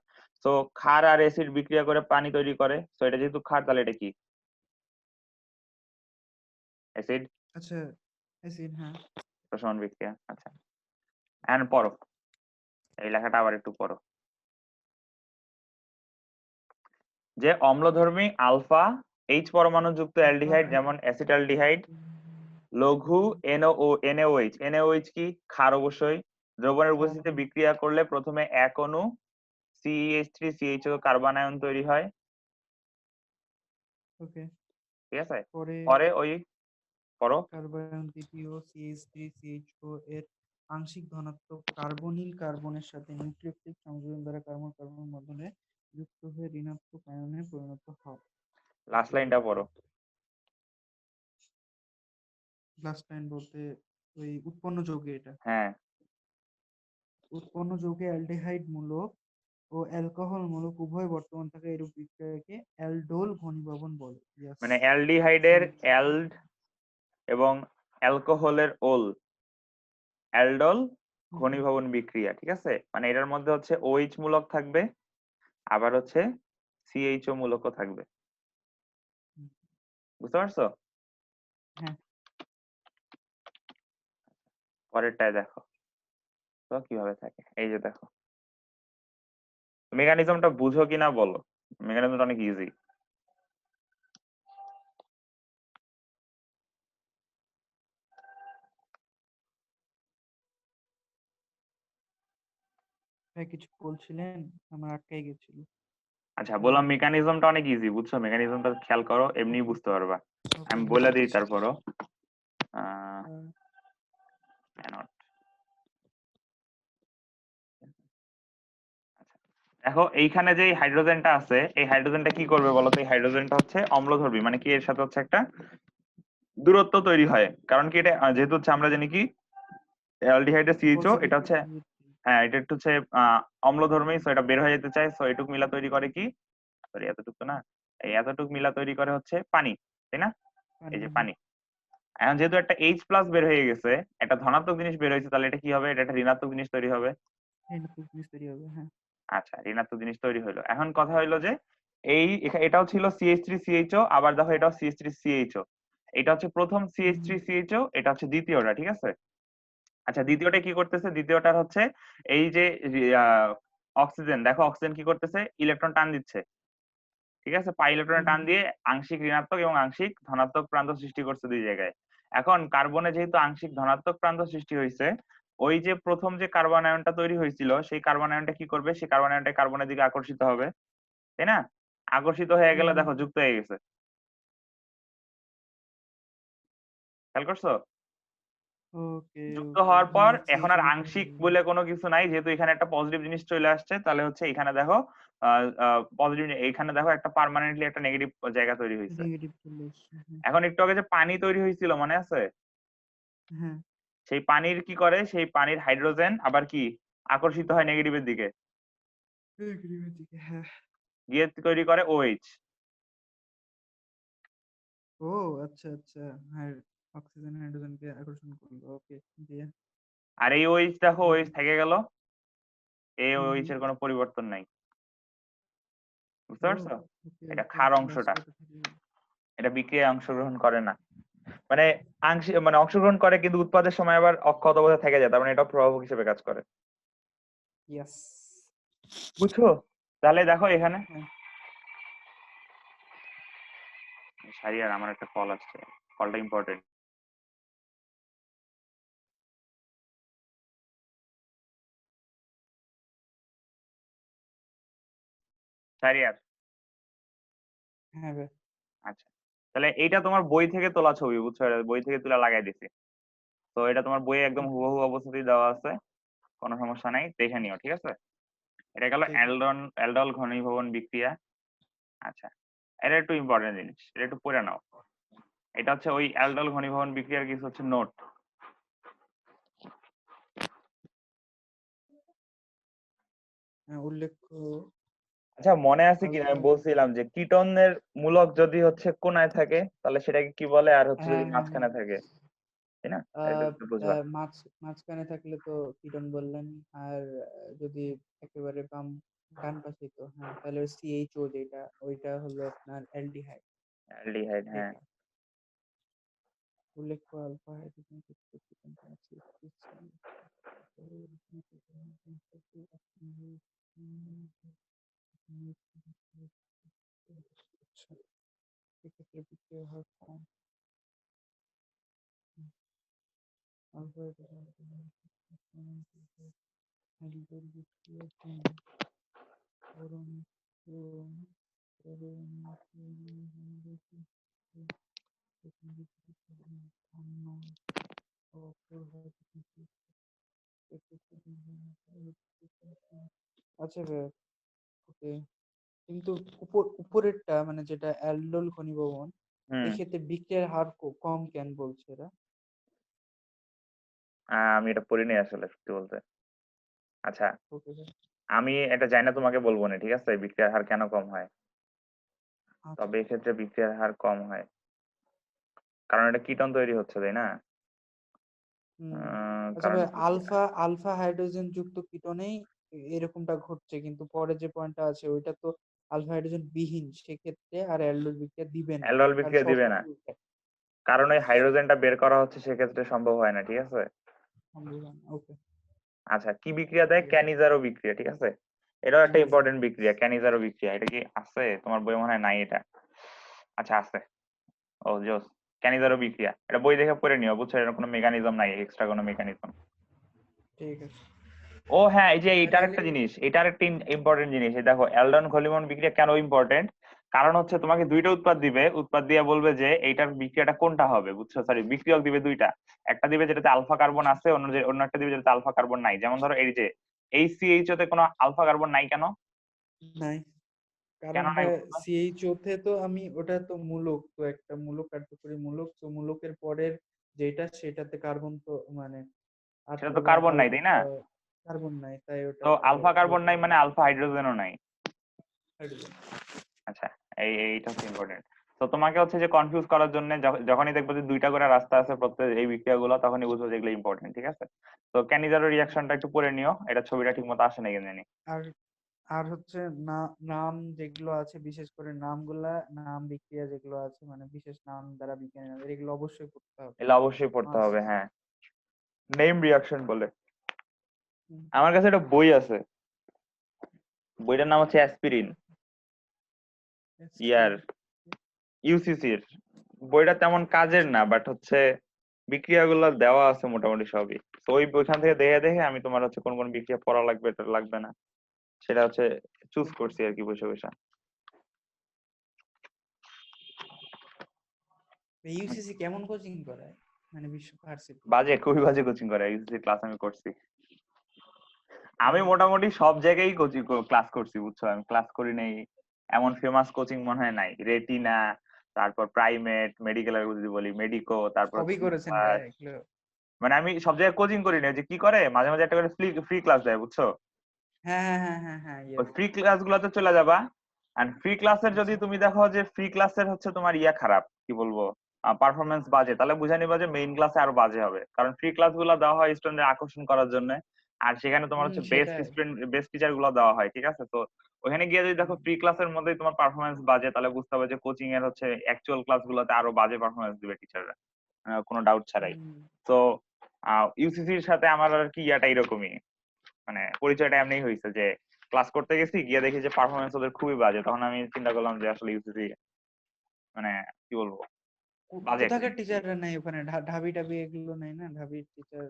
তো ক্ষার আর অ্যাসিড বিক্রিয়া করে পানি তৈরি করে, তো এটা যেহেতু ক্ষার তাহলে এটা কি, অ্যাসিড। আচ্ছা, অ্যাসিড, হ্যাঁ। প্রশমন বিক্রিয়া। আচ্ছা, এখন পড়ো, এই লেখাটা আবার একটু পড়ো। যে অম্লধর্মী আলফা এইচ পরমাণু যুক্ত অ্যালডিহাইড যেমন অ্যাসিটালডিহাইড, লঘু এনওএইচ, এনওএইচ কি ক্ষার অবশ্যই, দ্রবণের ক্ষার, উপস্থিতিতে বিক্রিয়া করলে প্রথমে এক অণু CH3 CHO কার্বন আয়ন তৈরি হয়, ওকে। ঠিক আছে। পরে পরে ওই পড়ো, কার্বন দ্বিতীয় CH3CHO এর আংশিক ধনাত্মক কার্বনিল কার্বনের সাথে নিউক্লিওফিলিক সংযোজন দ্বারা কার্বন কার্বন বন্ধনে যুক্ত হয়ে ঋণাত্মক আয়নে পরিণত হয়। লাস্ট লাইনটা পড়ো। লাস্ট লাইন বলতে ওই উৎপন্ন যৌগে, এটা হ্যাঁ, উৎপন্ন যৌগে অ্যালডিহাইড মূলক ও অ্যালকোহল মূলক উভয় বর্তমান থাকা এরূপ বিক্রিয়াকে অ্যালডোল ঘনীভবন বলে। ইয়েস। মানে অ্যালডিহাইডের অ্যাল্ড এবং অ্যালকোহলের ওল, অ্যালডল ঘনীভবন বিক্রিয়া, ঠিক আছে। মানে এটার মধ্যে হচ্ছে ওএইচ মূলক থাকবে, আবার হচ্ছে সিএইচও মূলকও থাকবে, বুঝতে পারছো। হ্যাঁ। পরেরটায় দেখো তো কিভাবে থাকে, এই যে দেখো, মেকানিজমটা বুঝো কিনা বলো, মেকানিজমটা অনেক ইজি। ভাই কিছু বলছিলেন, আমার আটকাই গেছিল। আচ্ছা, বললাম মেকানিজমটা অনেক ইজি, বুঝছো, মেকানিজমটা খেয়াল করো এমনি ওকে, বুঝতে পারবা। ওকে আমি ভাই। বলে দিই তারপরও। আহ cannot। আচ্ছা, দেখো এইখানে যে হাইড্রোজেনটা আছে, এই হাইড্রোজেনটা কি করবে বলো তো, এই হাইড্রোজেনটা হচ্ছে অম্লধর্মী, মানে কি এর সাথে হচ্ছে একটা দূরত্ব তৈরি হয়, কারণ কি এটা যেহেতু হচ্ছে আমরা জানি কি অ্যালডিহাইডের সিএইচও, পজিটিভ এটা টু হচ্ছে, নেগেটিভ। হ্যাঁ এটা একটু হচ্ছে অম্লধর্মী, সো এটা বের হয়ে যেতে চায়, সো এটুক মিলা তৈরি করে কি, সরি এতটুকু তো না, এই এতটুক মিলা তৈরি করে হচ্ছে পানি, তাই না, এই পানি, যে হ্যাঁ। পানি। এখন যেহেতু একটা এইচ প্লাস বের হয়ে গেছে, একটা ধনাত্মক জিনিস বের হয়েছে, তাহলে এটা কি হবে, এটা একটা ঋণাত্মক জিনিস তৈরি হবে। ঋণাত্মক জিনিস তৈরি হবে, হ্যাঁ। আচ্ছা, ঋণাত্মক জিনিস তৈরি হলো। এখন কথা হইলো যে এটাও ছিল CH3CHO, আবার দেখো এটাও CH3CHO, এটা হচ্ছে প্রথম হুম, হুম। CH3CHO, এটা হচ্ছে দ্বিতীয়টা, ঠিক আছে। আচ্ছা, ওকে। দ্বিতীয়টা কি করতেছে, দ্বিতীয়টার হচ্ছে এই যে অক্সিজেন, দেখো অক্সিজেন কি করতেছে, ইলেকট্রন টান দিচ্ছে, ঠিক আছে, পাই ইলেকট্রনে হুম, টান দিয়ে আংশিক ঋণাত্মক এবং আংশিক ধনাত্মক প্রান্ত সৃষ্টি করছে দুই জায়গায়। এখন কার্বনে যেহেতু আংশিক ধনাত্মক প্রান্ত সৃষ্টি হয়েছে, ওই যে প্রথম যে কার্বন আয়নটা তৈরি হয়েছিল, সেই কার্বন আয়নটা কি করবে, সেই কার্বন আয়নটা কার্বনের দিকে আকর্ষিত হবে, তাই না, আকর্ষিত হয়ে হুম, গেলে হুম। দেখো যুক্ত হয়ে গেছে, খেয়াল করছো। ওকে, যুক্ত ওকে, হওয়ার পর হ্যাঁ, এখন আর সিএইচও যুক্ত আংশিক হয়ে গেল। বলে কোনো কিছু নাই, যেহেতু এখানে একটা পজিটিভ জিনিস চলে আসছে, তাহলে হচ্ছে এখানে দেখো পজিটিভ, এখানে দেখো একটা পার্মানেন্টলি একটা নেগেটিভ জায়গা তৈরি হয়েছে। নেগেটিভ চলে এসছে, হ্যাঁ। এখন একটু আগে যে পানি তৈরি হয়েছিল মনে আছে, হ্যাঁ, সেই পানির কি করে, সেই পানির হাইড্রোজেন আবার কি আকর্ষিত হয় নেগেটিভের দিকে, নেগেটিভের দিকে, হ্যাঁ। গিয়ে তৈরি করে ওএইচ। ও, আচ্ছা, আচ্ছা। হ্যাঁ, অক্সিজেন হাইড্রোজেনকে আকর্ষণ করলো, ওকে। দিয়ে আর এই ওএইচ দেখো, দিয়ে ওএইচ থেকে গেল, এই হুম, ওএইচ হুম। এর কোনো পরিবর্তন নাই, বুঝতে ও, পারছো, ওকে, এটা ওকে, ক্ষার অংশটা, লাস্টে এটা থেকে গেল। এটা বিক্রিয়ায় অংশগ্রহণ করে না, মানে আংশিক, মানে অংশগ্রহণ করে কিন্তু উৎপাদের সময় আবার অক্ষত অবস্থায় থেকে যায়, তার মানে এটা প্রভাবক হিসেবে কাজ করে, ইয়েস। বুঝছো। তাহলে দেখো এখানে হ্যাঁ। সারি, আর আমার একটা কল আসছে, কলটা ইম্পর্টেন্ট। সারি আর, হ্যাঁ ভাই। আচ্ছা, তাহলে এইটা তোমার বই থেকে তোলা ছবি, বুঝছো, এটা বই থেকে তুলে লাগাই দিছি, তো এটা তোমার বইয়ে একদম ওকে, হুবহু অবস্থাতেই দেওয়া আছে, কোনো সমস্যা নাই, দেখে নিও, ঠিক আছে। এটা গেল ঠিক আছে। অ্যালডল ঘনীভবন বিক্রিয়া। আচ্ছা, এটা একটু ইম্পর্টেন্ট জিনিস, এটা একটু পড়ে নাও। এটা হচ্ছে ওই অ্যালডল ঘনীভবন বিক্রিয়ার কিছু হচ্ছে নোট, উল্লেখ্য আচ্ছা, মনে আছে কিনা আলফা। আমি বলছিলাম যে কিটনের মূলক যদি হচ্ছে কোনায় থাকে তাহলে সেটাকে কি বলে, আর হচ্ছে হ্যাঁ যদি হ্যাঁ হ্যাঁ মাঝখানে থাকে, তাই না? এটা আহ, তো বুঝবা। মাঝখানে থাকলে তো কিটন বললেন, আর যদি একেবারে ডান পাশে, তো হ্যাঁ তাহলে সিএইচও যেটা ওইটা হলো আপনার অ্যালডিহাইড। অ্যালডিহাইড, হ্যাঁ। এটাই। উল্লেখ্য আলফা হাইড্রোজেন যুক্ত কিটোন আছে আচ্ছা, এক্ষেত্রে বিক্রিয়া হয় কম। আলফা হাইড্রোজেন বিক্রিয়া কম। boron boron boron আচ্ছা ভাইয়া, ওকে। কিন্তু উপরেরটা মানে যেটা অ্যালডোল ঘনীভবন, হুম। এক্ষেত্রে বিক্রিয়ার হার কম কেন বলছে এরা? আমি এটা পড়িনি আসলে, সত্যি বলতে। আচ্ছা, ওকে ভাই। আমি এটা জানি না, তোমাকে বলবো না, ঠিক আছে, বিক্রিয়ার হার কেন কম হয়। আচ্ছা তবে এক্ষেত্রে বিক্রিয়ার হার কম হয় কারণ এটা কিটন তৈরি হচ্ছে, তাই না? হুম। আচ্ছা কারণ ভাই, বিক্রিয়া, আলফা আলফা হাইড্রোজেন যুক্ত কিটোনেই এরকমটা ঘটছে, কিন্তু পরে যে পয়েন্টটা আছে ওইটা তো আলফা হাইড্রোজেন বিহীন, সেক্ষেত্রে আর অ্যালডোল বিক্রিয়া দিবে না। অ্যালডোল তার বিক্রিয়া দিবে শর্ত না, উল্টা। কারণ ওই আচ্ছা, হাইড্রোজেনটা বের করা হচ্ছে, সেক্ষেত্রে সম্ভব হয় না, ঠিক আছে। সম্ভব না। ওকে, আচ্ছা, কি বিক্রিয়া দেয়? ঠিক আছে। ক্যানিজারো বিক্রিয়া, ঠিক আছে। এটাও একটা ক্যানিজার। ইম্পর্টেন্ট বিক্রিয়া, ক্যানিজারো বিক্রিয়া। এটা কি আছে তোমার বই? মনে হয় নাই এটা। আচ্ছা, আছে। ও জোস। ক্যানিজারো বিক্রিয়া, এটা বই দেখে পড়ে নিও, বুঝছো, এর কোনো মেকানিজম নাই, এক্সট্রা কোনো মেকানিজম। ঠিক আছে। ও হ্যাঁ, এই যে এইটার তাহলে একটা জিনিস, এটার একটা ইম্পর্টেন্ট জিনিস, এই দেখো অ্যালডন খলিমন বিক্রিয়া কেন ইম্পর্টেন্ট। কারণ হচ্ছে তোমাকে দুইটা উৎপাদ দিবে, উৎপাদ দিয়ে বলবে যে এইটার বিক্রিয়াটা কোনটা হবে, বুঝছো, সরি, বিক্রিয়ক দিবে দুইটা। একটা দিবে যেটাতে আলফা কার্বন আচ্ছা, আছে, অন্য একটা দিবে যেটাতে আলফা কার্বন নাই। যেমন ধরো এই যে এইচসিএইচও তে কোনো আলফা কার্বন নাই কেন? নাই। কেন কারণ নাই ভাই, বলতো? সিএইচও তে তো আমি ওটা তো মূলক, তো একটা মূলক কার্যকরী মূলক, তো মূলকের পরের যেটা সেটাতে কার্বন তো মানে আর সেটা তো তো কার্বন নাই, তাই না? কার্বন নাই, তাই ওটা তো তো আলফা কার্বন আলফা নাই মানে আলফা হাইড্রোজেনও নাই। হাইড্রোজেন। আচ্ছা, এইটা হচ্ছে ইম্পর্টেন্ট। তো তোমাকে হচ্ছে যে কনফিউজ করার জন্য যখনই দেখবো যে দুইটা করে রাস্তা আছে প্রত্যেক এই বিক্রিয়াগুলো, তখনই বুঝবো যে এগুলো ইম্পর্টেন্ট, ঠিক আছে। তো ক্যানিজারো রিয়াকশনটা একটু পড়ে নিও, এটা ছবিটা ঠিক মতো আসে না কেন জানি। আর আর হচ্ছে নাম যেগুলো আছে, বিশেষ করে নামগুলা, নাম বিক্রিয়া যেগুলো আছে মানে বিশেষ নাম দ্বারা বিজ্ঞানী নাম, এগুলো অবশ্যই করতে হবে। এগুলো অবশ্যই পড়তে মাস্ট। হবে, হ্যাঁ। নেম রিয়াকশন বলে। আমার কাছে একটা বই আছে, বইটার নাম হচ্ছে অ্যাসপিরিন, ইয়ার ইউসিসির। বইটা তেমন কাজের আচ্ছা, না, বাট হচ্ছে বিক্রিয়াগুলো দেওয়া আছে মোটামুটি সবই। তো ওইখান থেকে দেখে দেখে আমি তোমার হচ্ছে কোন কোন বিক্রিয়া পড়া লাগবে, এটা লাগবে না, সেটা হচ্ছে চুজ করছি আর কি, বসে বসে। ইউসিসি কেমন কোচিং করায়, মানে বিশ্ব ভার্সিটি? বাজে, খুবই বাজে কোচিং করে। ইউসিসি ক্লাস আমি করছি, আমি মোটামুটি সব জায়গায় কোচিং ক্লাস করছি, বুঝছো। আমি ক্লাস করি নাই এমন ফেমাস কোচিং মনে হয় নাই। রেটিনা, তারপর প্রাইমেট, মেডিকেলের যদি বলি মেডিকো, তারপর সবই হচ্ছে করেছেন ভাই নিউক্লিয়াস। এগুলো। মানে আমি সব জায়গায় কোচিং করি না, যে কি করে মাঝে মাঝে একটা করে ফ্রি ফ্রি ক্লাস দেয়, বুঝছো। হ্যাঁ হ্যাঁ হ্যাঁ হ্যাঁ হ্যাঁ, ওই ইয়েস। ফ্রি ক্লাস গুলাতে চলে যাবা। এন্ড ফ্রি ক্লাসের যদি আচ্ছা। তুমি দেখো যে ফ্রি ক্লাসের হচ্ছে তোমার ইয়া খারাপ, কি বলবো, পারফরমেন্স বাজে, তাহলে বুঝে নিবা যে মেইন ক্লাসে আরো বাজে হবে। কারণ ফ্রি ক্লাস গুলো দেওয়া হয় স্টুডেন্টের আকর্ষণ করার জন্য, আর সেখানে তোমার হচ্ছে বেস্ট সেটাই। স্টুডেন্ট, বেস্ট টিচার গুলো দেওয়া হয়, ঠিক আছে। তো ওখানে গিয়ে যদি দেখো ফ্রি ক্লাসের মধ্যেই তোমার পারফরমেন্স বাজে, তাহলে বুঝতে হবে যে কোচিং এর হচ্ছে অ্যাকচুয়াল ক্লাস গুলোতে আরো বাজে পারফরমেন্স দিবে টিচাররা, কোনো ডাউট ছাড়াই। হুম। তো ইউসিসির সাথে আমার আর কি ইয়াটা এরকমই, মানে পরিচয়টা এমনিই হয়েছে যে ক্লাস করতে গেছি, গিয়ে দেখি যে পারফরমেন্স ওদের খুবই বাজে, তখন আমি চিন্তা করলাম যে আসলে ইউসিসি মানে কি বলবো, বাজে একটা কোথাকার জিনিস। টিচাররা নাই ওখানে? ঢাবি টাবি এগুলো নাই না, ঢাবির টিচার?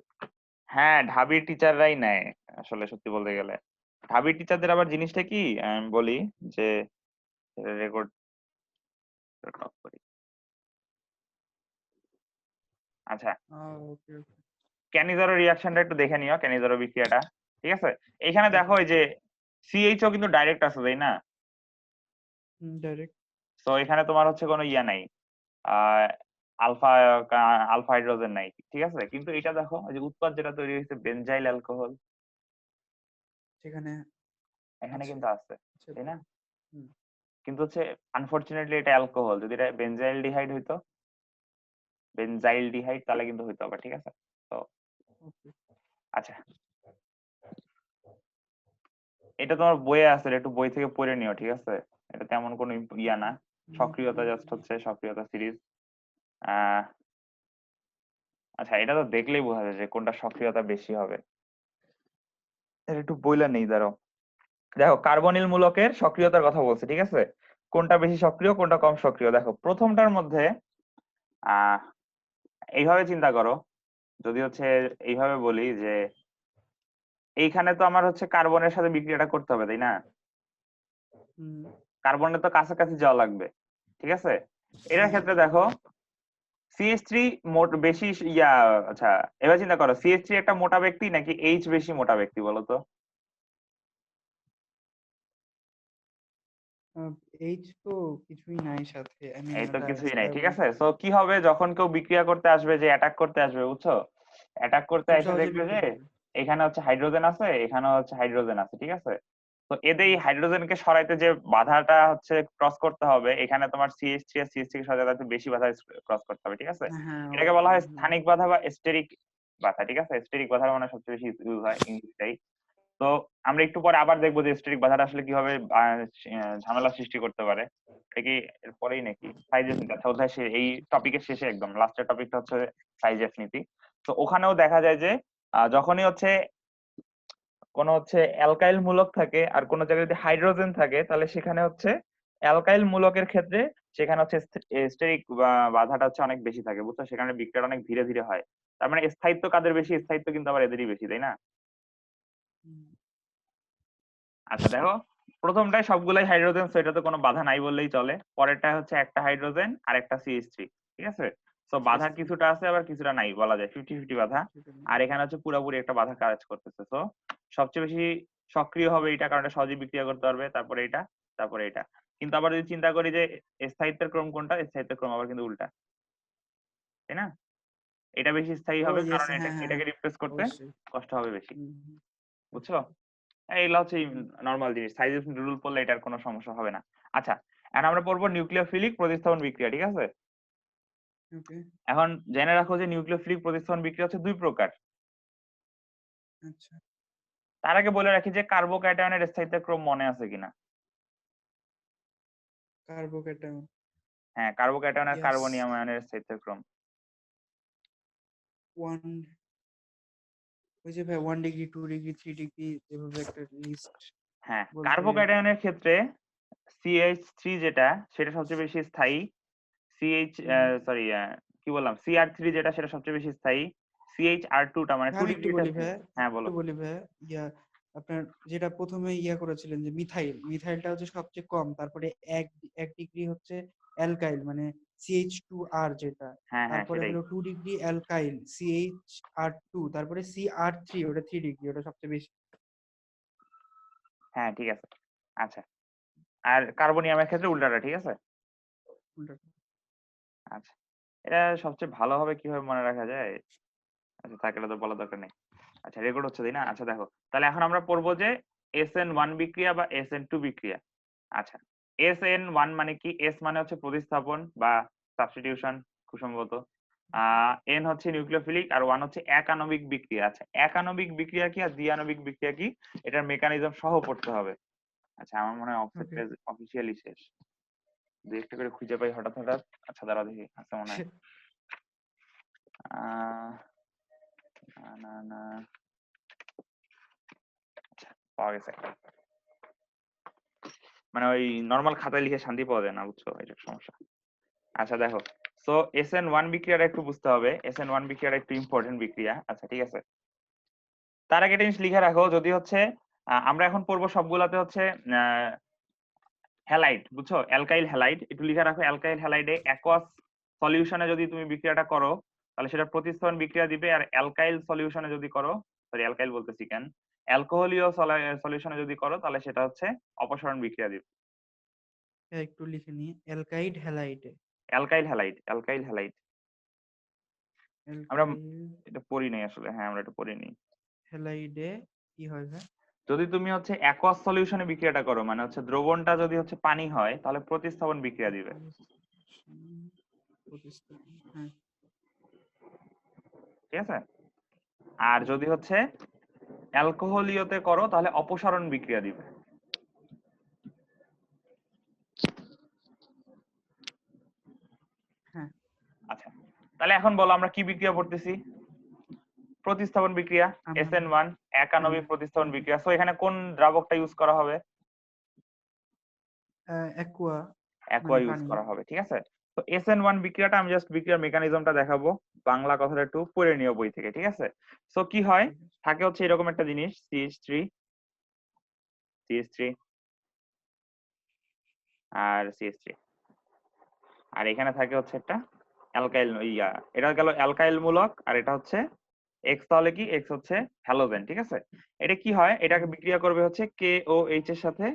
হ্যাঁ, ঢাবির টিচাররাই নেয় আসলে, সত্যি বলতে গেলে। ঢাবির টিচারদের আবার জিনিসটা কি আমি বলি, যে রেকর্ড অফ করি। আচ্ছা, ওকে ওকে। ক্যানিজারো রিয়াকশনটা একটু দেখে নিও, ক্যানিজারো বিক্রিয়াটা, ঠিক আছে। এখানে দেখো ওকে। এই যে সিএইচও কিন্তু ডাইরেক্ট আছে, তাই না? ডাইরেক্ট। তো এখানে তোমার হচ্ছে কোনো ইয়া নাই, আহ আলফা আলফা হাইড্রোজেন নাই, ঠিক আছে। কিন্তু এটা দেখো, এই যে উৎপাদ যেটা তৈরি হয়েছে বেনজাইল অ্যালকোহল, সেখানে এখানে আচ্ছা কিন্তু আছে, আচ্ছা তাই না? হুম কিন্তু হচ্ছে আনফরচুনেটলি এটা অ্যালকোহল, যদি এটা বেনজাইলডিহাইড হইতো, বেনজাইলডিহাইড তাহলে কিন্তু হইতো আবার, ঠিক আছে? তো ওকে আচ্ছা, এটা তোমার বইয়ে আছে, এটা একটু বই থেকে পড়ে নিও, ঠিক আছে? এটা তেমন কোনো ইয়া ওকে না, সক্রিয়তা জাস্ট হচ্ছে সক্রিয়তা সিরিজ। আহ আচ্ছা, এটা তো দেখলেই বোঝা যায় যে কোনটা সক্রিয়তা বেশি হবে। এটা একটু বইলা নেই, দাঁড়াও। দেখো, কার্বনিল মূলকের সক্রিয়তার কথা বলছে, ঠিক আছে? কোনটা বেশি সক্রিয়, কোনটা কম সক্রিয়। দেখো, প্রথমটার মধ্যে আহ এইভাবে চিন্তা করো, যদি হচ্ছে এইভাবে বলি যে এইখানে তো আমার হচ্ছে কার্বনের সাথে বিক্রিয়াটা করতে হবে, তাই না? হুম কার্বনের তো কাছাকাছি যাওয়া লাগবে, ঠিক আছে? এটার ক্ষেত্রে দেখো, CH3 মোট বেশি ইয়া, আচ্ছা, এবার চিন্তা করো, CH3 একটা মোটা ব্যক্তি নাকি H বেশি মোটা ব্যক্তি, বলো তো? এইচ তো কিছুই নাই সাথে আই মিন এই তো ওটা কিছুই নাই, ঠিক কার্বন আছে? তো কি হবে যখন কেউ বিক্রিয়া করতে আসবে, যে অ্যাটাক করতে আসবে, বুঝছো? অ্যাটাক করতে খুব এসে সহজে দেখবে যে বিক্রিয়া করবে এখানে হচ্ছে হাইড্রোজেন আছে, এখানে হচ্ছে হাইড্রোজেন আছে, ঠিক আছে? তো এদের এই হুম হাইড্রোজেনকে সরাইতে যে বাধাটা হচ্ছে ক্রস করতে হবে, এখানে তোমার CH3 আর CH3 কে সরাইতে একটু বেশি বাধা ক্রস করতে হবে, ঠিক আছে? হ্যাঁ এটাকে বলা হয় হুম স্থানিক বাধা বা স্টেরিক বাধা, ঠিক আছে? স্টেরিক বাধা মানে সবচেয়ে বেশি ইউজ হয় ইংলিশটাই। তো আমরা একটু পরে আবার দেখবো যে স্টেরিক বাধাটা আসলে কিভাবে ঝামেলা সৃষ্টি করতে পারে। এটা কি এরপরেই নাকি সাইজেস নীতি? আচ্ছা, অধ্যায় এই টপিকের শেষে একদম লাস্টের টপিকটা হচ্ছে সাইজেস নীতি। তো ওখানেও দেখা যায় যে যখনই হচ্ছে কোনো হচ্ছে অ্যালকাইল মূলক থাকে আর কোনো জায়গায় যদি হাইড্রোজেন থাকে, তাহলে সেখানে হচ্ছে অ্যালকাইল মূলকের ক্ষেত্রে সেখানে হচ্ছে স্টেরিক বাধাটা হচ্ছে অনেক বেশি থাকে, বুঝছো? সেখানে বিক্রিয়াটা অনেক ধীরে ধীরে হয়। তার মানে স্থায়িত্ব কাদের বেশি? স্থায়িত্ব কিন্তু আবার এদেরই বেশি, তাই না? হুম আচ্ছা, দেখো, প্রথমটায় সবগুলাই হাইড্রোজেন, সো এটাতে কোনো বাধা নাই বললেই চলে। পরেরটা হচ্ছে একটা হাইড্রোজেন আর একটা CH3, ঠিক আছে? তো বাধা সিএস3 কিছুটা আছে আবার কিছুটা নাই, বলা যায় 50-50 বাধা। সেটা আর এখানে হচ্ছে পুরোপুরি একটা বাধা কাজ করতেছে। তো সবচেয়ে বেশি সক্রিয় হবে এটা, কারণ এটা সহজে বিক্রিয়া করতে পারবে, তারপরে এটা, তারপরে এটা। কিন্তু আবার যদি চিন্তা করি যে স্থায়িত্বের ক্রম কোনটা, স্থায়িত্বের ক্রম আবার কিন্তু উল্টা, তাই না? এটা বেশি স্থায়ী ও হবে ইয়েস কারণ এটা, হ্যাঁ হ্যাঁ এটাকে রিপ্লেস করতে অবশ্যই কষ্ট হবে বেশি, হুম হুম, বুঝছো? এইগুলা হচ্ছে হুম নরমাল জিনিস, সাইজ রুল পড়লে এটার কোনো সমস্যা হবে না। আচ্ছা, এখন আমরা পড়বো নিউক্লিওফিলিক প্রতিস্থাপন বিক্রিয়া, ঠিক আছে? ওকে এখন জেনে রাখো যে নিউক্লিওফিলিক প্রতিস্থাপন বিক্রিয়া হচ্ছে দুই প্রকার। আচ্ছা তার আগে বলে রাখি যে কার্বোক্যাটায়নের স্থায়িত্বের ক্রম মনে আছে কিনা? কার্বোক্যাটায়ন হ্যাঁ, কার্বোক্যাটায়ন আর ইয়েস কার্বনিয়াম আয়নের স্থায়িত্বের ক্রম। ওয়ান ওই যে ভাই 1 ডিগ্রি 2 ডিগ্রি 3 ডিগ্রি এভাবে একটা লিস্ট হ্যাঁ, বলতে কার্বোক্যাটায়নের ক্ষেত্রে CH3 যেটা, সেটা সবচেয়ে বেশি স্থায়ী। সিএইচ হুম সরি, কি বললাম, CR3 যেটা, সেটা সবচেয়ে বেশি স্থায়ী। CHR2 টা মানে ভাই 2 আমি একটু ডিগ্রিটা। বলি ভাই হ্যাঁ, বলো। একটু বলি ভাই ইয়া আপনার যেটা প্রথমে ইয়া করেছিলেন যে মিথাইলটা হচ্ছে সবচেয়ে কম তারপরে 1 ডিগ্রি হচ্ছে অ্যালকাইল মানে CH2R যেটা হ্যাঁ, হ্যাঁ, তারপরে সেটাই। হলো 2 ডিগ্রি অ্যালকাইল CHR2 তারপরে CR3 ওটা 3 ডিগ্রি ওটা সবচেয়ে বেশি হ্যাঁ, ঠিক আছে। আচ্ছা, আর কার্বনিয়ামের ক্ষেত্রে উল্টাটা, ঠিক আছে? উল্টাটা। আচ্ছা, এটা সবচেয়ে ভালোভাবে কিভাবে মনে রাখা যায়? আচ্ছা, থাক, এটা তো বলার দরকার নেই। আচ্ছা, রেকর্ড হচ্ছে, তাই না? আচ্ছা, দেখো, তাহলে এখন আমরা পড়বো যে SN1 বিক্রিয়া বা SN2 বিক্রিয়া। আচ্ছা, SN1 মানে কি? S মানে হচ্ছে প্রতিস্থাপন বা সাবস্টিটিউশন, খুব সম্ভবত। N হচ্ছে নিউক্লিওফিলিক আর 1 হচ্ছে একাণবিক বিক্রিয়া। আচ্ছা, একাণবিক বিক্রিয়া কি আর দ্বিআণবিক বিক্রিয়া কি, এটার মেকানিজম সহ পড়তে হবে। আচ্ছা, আমার মনে হয় অফসেট ওকে পেজ অফিসিয়ালি শেষ। দু একটা করে খুঁজে পাই হঠাৎ হঠাৎ। আচ্ছা, দাঁড়াও দেখি, আছে মনে হয়। আহ না, না, না। আচ্ছা, পাওয়া গেছে একটা। মানে ওই নরমাল খাতায় লিখে শান্তি পাওয়া যায় না, বুঝছো? এটা সমস্যা। আচ্ছা, দেখো, সো SN1 বিক্রিয়াটা একটু বুঝতে হবে। SN1 বিক্রিয়াটা একটু ইম্পর্টেন্ট বিক্রিয়া। আচ্ছা, ঠিক আছে। তার আগে একটা জিনিস লিখে রাখো, যদি হচ্ছে আমরা এখন পড়বো সবগুলাতে হচ্ছে হ্যালাইড, বুঝছো? অ্যালকাইল হ্যালাইড একটু লিখে রাখো। অ্যালকাইল হ্যালাইডে অ্যাকোয়াস সলিউশনে যদি তুমি বিক্রিয়াটা করো, তাহলে সেটা প্রতিস্থাপন বিক্রিয়া দিবে। আর অ্যালকাইল সলিউশনে যদি করো, সরি, অ্যালকাইল বলতেছি কেন, অ্যালকোহলীয় সলিউশনে যদি করো, তাহলে সেটা হচ্ছে অপসারণ বিক্রিয়া দিবে। হ্যাঁ, একটু লিখে নিই অ্যালকাইড হ্যালাইডে অ্যালকাইল হ্যালাইড, অ্যালকাইল হ্যালাইড। আমরা অ্যালকাইল এটা পড়ি নাই আসলে, হ্যাঁ, আমরা এটা পড়ি নি। হ্যালাইডে কি হয় ভাই যদি তুমি হচ্ছে অ্যাকোয়াস সলিউশনে বিক্রিয়াটা করো, মানে হচ্ছে দ্রবণটা যদি হচ্ছে পানি হয়, তাহলে প্রতিস্থাপন বিক্রিয়া দিবে। প্রতিস্থাপন, হ্যাঁ ঠিক আছে। আর যদি হচ্ছে অ্যালকোহলীয়তে করো, তাহলে অপসারণ বিক্রিয়া দিবে। হ্যাঁ। আচ্ছা, তাহলে এখন বলো আমরা কি বিক্রিয়া পড়তেছি? প্রতিস্থাপন বিক্রিয়া, আমরা SN1 একানবিক প্রতিস্থাপন বিক্রিয়া। সো এখানে কোন দ্রাবকটা ইউজ করা হবে? অ্যাকুয়া অ্যাকোয়া মানে ইউজ পানি। করা হবে। ঠিক আছে। তো SN1 বিক্রিয়াটা আমি জাস্ট বিক্রিয়ার মেকানিজমটা দেখাবো, বাংলা কথাটা একটু পড়ে নিও বই থেকে। ঠিক আছে। সো কি হয়, ঠিক আছে। থাকে হচ্ছে এরকম একটা জিনিস, CH3 আর CH3, আর এখানে থাকে হচ্ছে একটা অ্যালকাইল, এটা গেল অ্যালকাইল মূলক, আর এটা হচ্ছে এক্স, তাহলে কি এক্স হচ্ছে হ্যালোজেন। ঠিক আছে। এটা কি হয়, এটাকে বিক্রিয়া করবে হচ্ছে KOH এর সাথে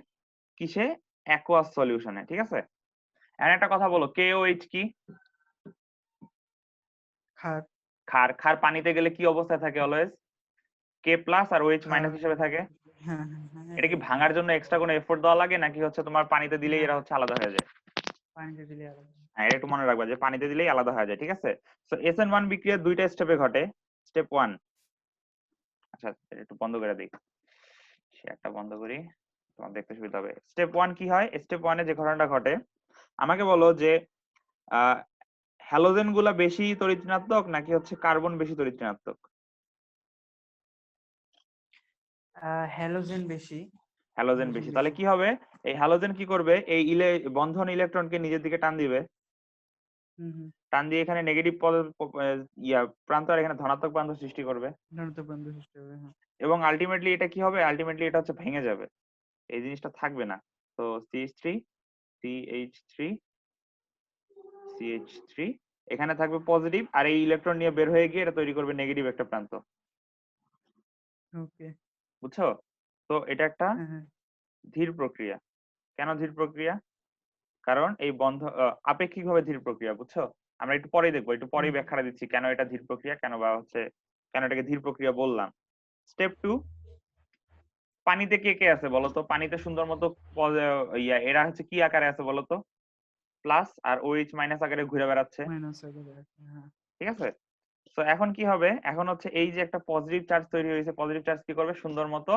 কিসে? অ্যাকোয়াস সলিউশনে। ঠিক আছে। আর একটা কথা বলো, KOH কি? ক্ষার। ক্ষার। ক্ষার পানিতে গেলে কি অবস্থায় থাকে অলওয়েজ? K প্লাস আর OH ক্ষার, মাইনাস হিসেবে থাকে। হ্যাঁ হ্যাঁ হ্যাঁ এটা কি ভাঙার জন্য এক্সট্রা কোনো এফোর্ট দেওয়া লাগে, নাকি হচ্ছে তোমার পানিতে দিলেই না, এরা হচ্ছে আলাদা হয়ে যায়? পানিতে দিলে আলাদা। হ্যাঁ, এটা একটু মনে রাখবা যে পানিতে দিলেই আলাদা হয়ে যায়। ঠিক আছে। সো SN1 বিক্রিয়া দুইটা স্টেপে ঘটে। স্টেপ 1, আচ্ছা এটা একটু বন্ধ করে দিই, শেয়ারটা বন্ধ করি, তোমার দেখতে সুবিধা হবে। স্টেপ 1 কি হয়? স্টেপ 1 এ যে ঘটনাটা ঘটে, আমাকে বলো যে হ্যালোজেন গুলা বেশি তড়িৎ ঋণাত্মক নাকি হচ্ছে কার্বন বেশি তড়িৎ ঋণাত্মক? হ্যালোজেন বেশি। হ্যালোজেন হ্যালোজেন বেশি। তাহলে বেশি। কি হবে, এই হ্যালোজেন কি করবে, এই বন্ধন ইলেকট্রনকে নিজের দিকে টান দিবে। হুম হুম। টান দিয়ে এখানে নেগেটিভ প্রান্ত, আর এখানে ধনাত্মক প্রান্ত সৃষ্টি করবে। ধনাত্মক প্রান্ত সৃষ্টি হবে, হ্যাঁ। এবং আলটিমেটলি এটা কি হবে, আলটিমেটলি এটা হচ্ছে ভেঙে যাবে, এই জিনিসটা থাকবে না। তো CH3 CH3 CH3 এখানে থাকবে পজিটিভ, আর এই ইলেকট্রন নিয়ে বের হয়ে গিয়ে এটা তৈরি করবে নেগেটিভ একটা প্রান্ত। ওকে। বুঝছো? তো এটা একটা হ্যাঁ হ্যাঁ। ধীর প্রক্রিয়া। কেন ধীর প্রক্রিয়া? কারণ এই আপেক্ষিকভাবে ধীর প্রক্রিয়া। বুঝছো? আমরা একটু পরেই দেখবো, একটু হুম পরেই ব্যাখ্যাটা দিচ্ছি কেন এটা ধীর প্রক্রিয়া, কেন বা হচ্ছে কেন এটাকে ধীর প্রক্রিয়া বললাম। স্টেপ 2, পানিতে কে কে আছে বলতো? পানিতে সুন্দর মতো এরা হচ্ছে কি আকারে আছে বলতো? প্লাস আর OH মাইনাস আকারে ঘুরে বেড়াচ্ছে। মাইনাস আকারে আছে, হ্যাঁ। ঠিক আছে। তো এখন কি হবে, এখন হচ্ছে এই যে একটা পজিটিভ চার্জ তৈরি হয়েছে, পজিটিভ চার্জ কি করবে, সুন্দর মতো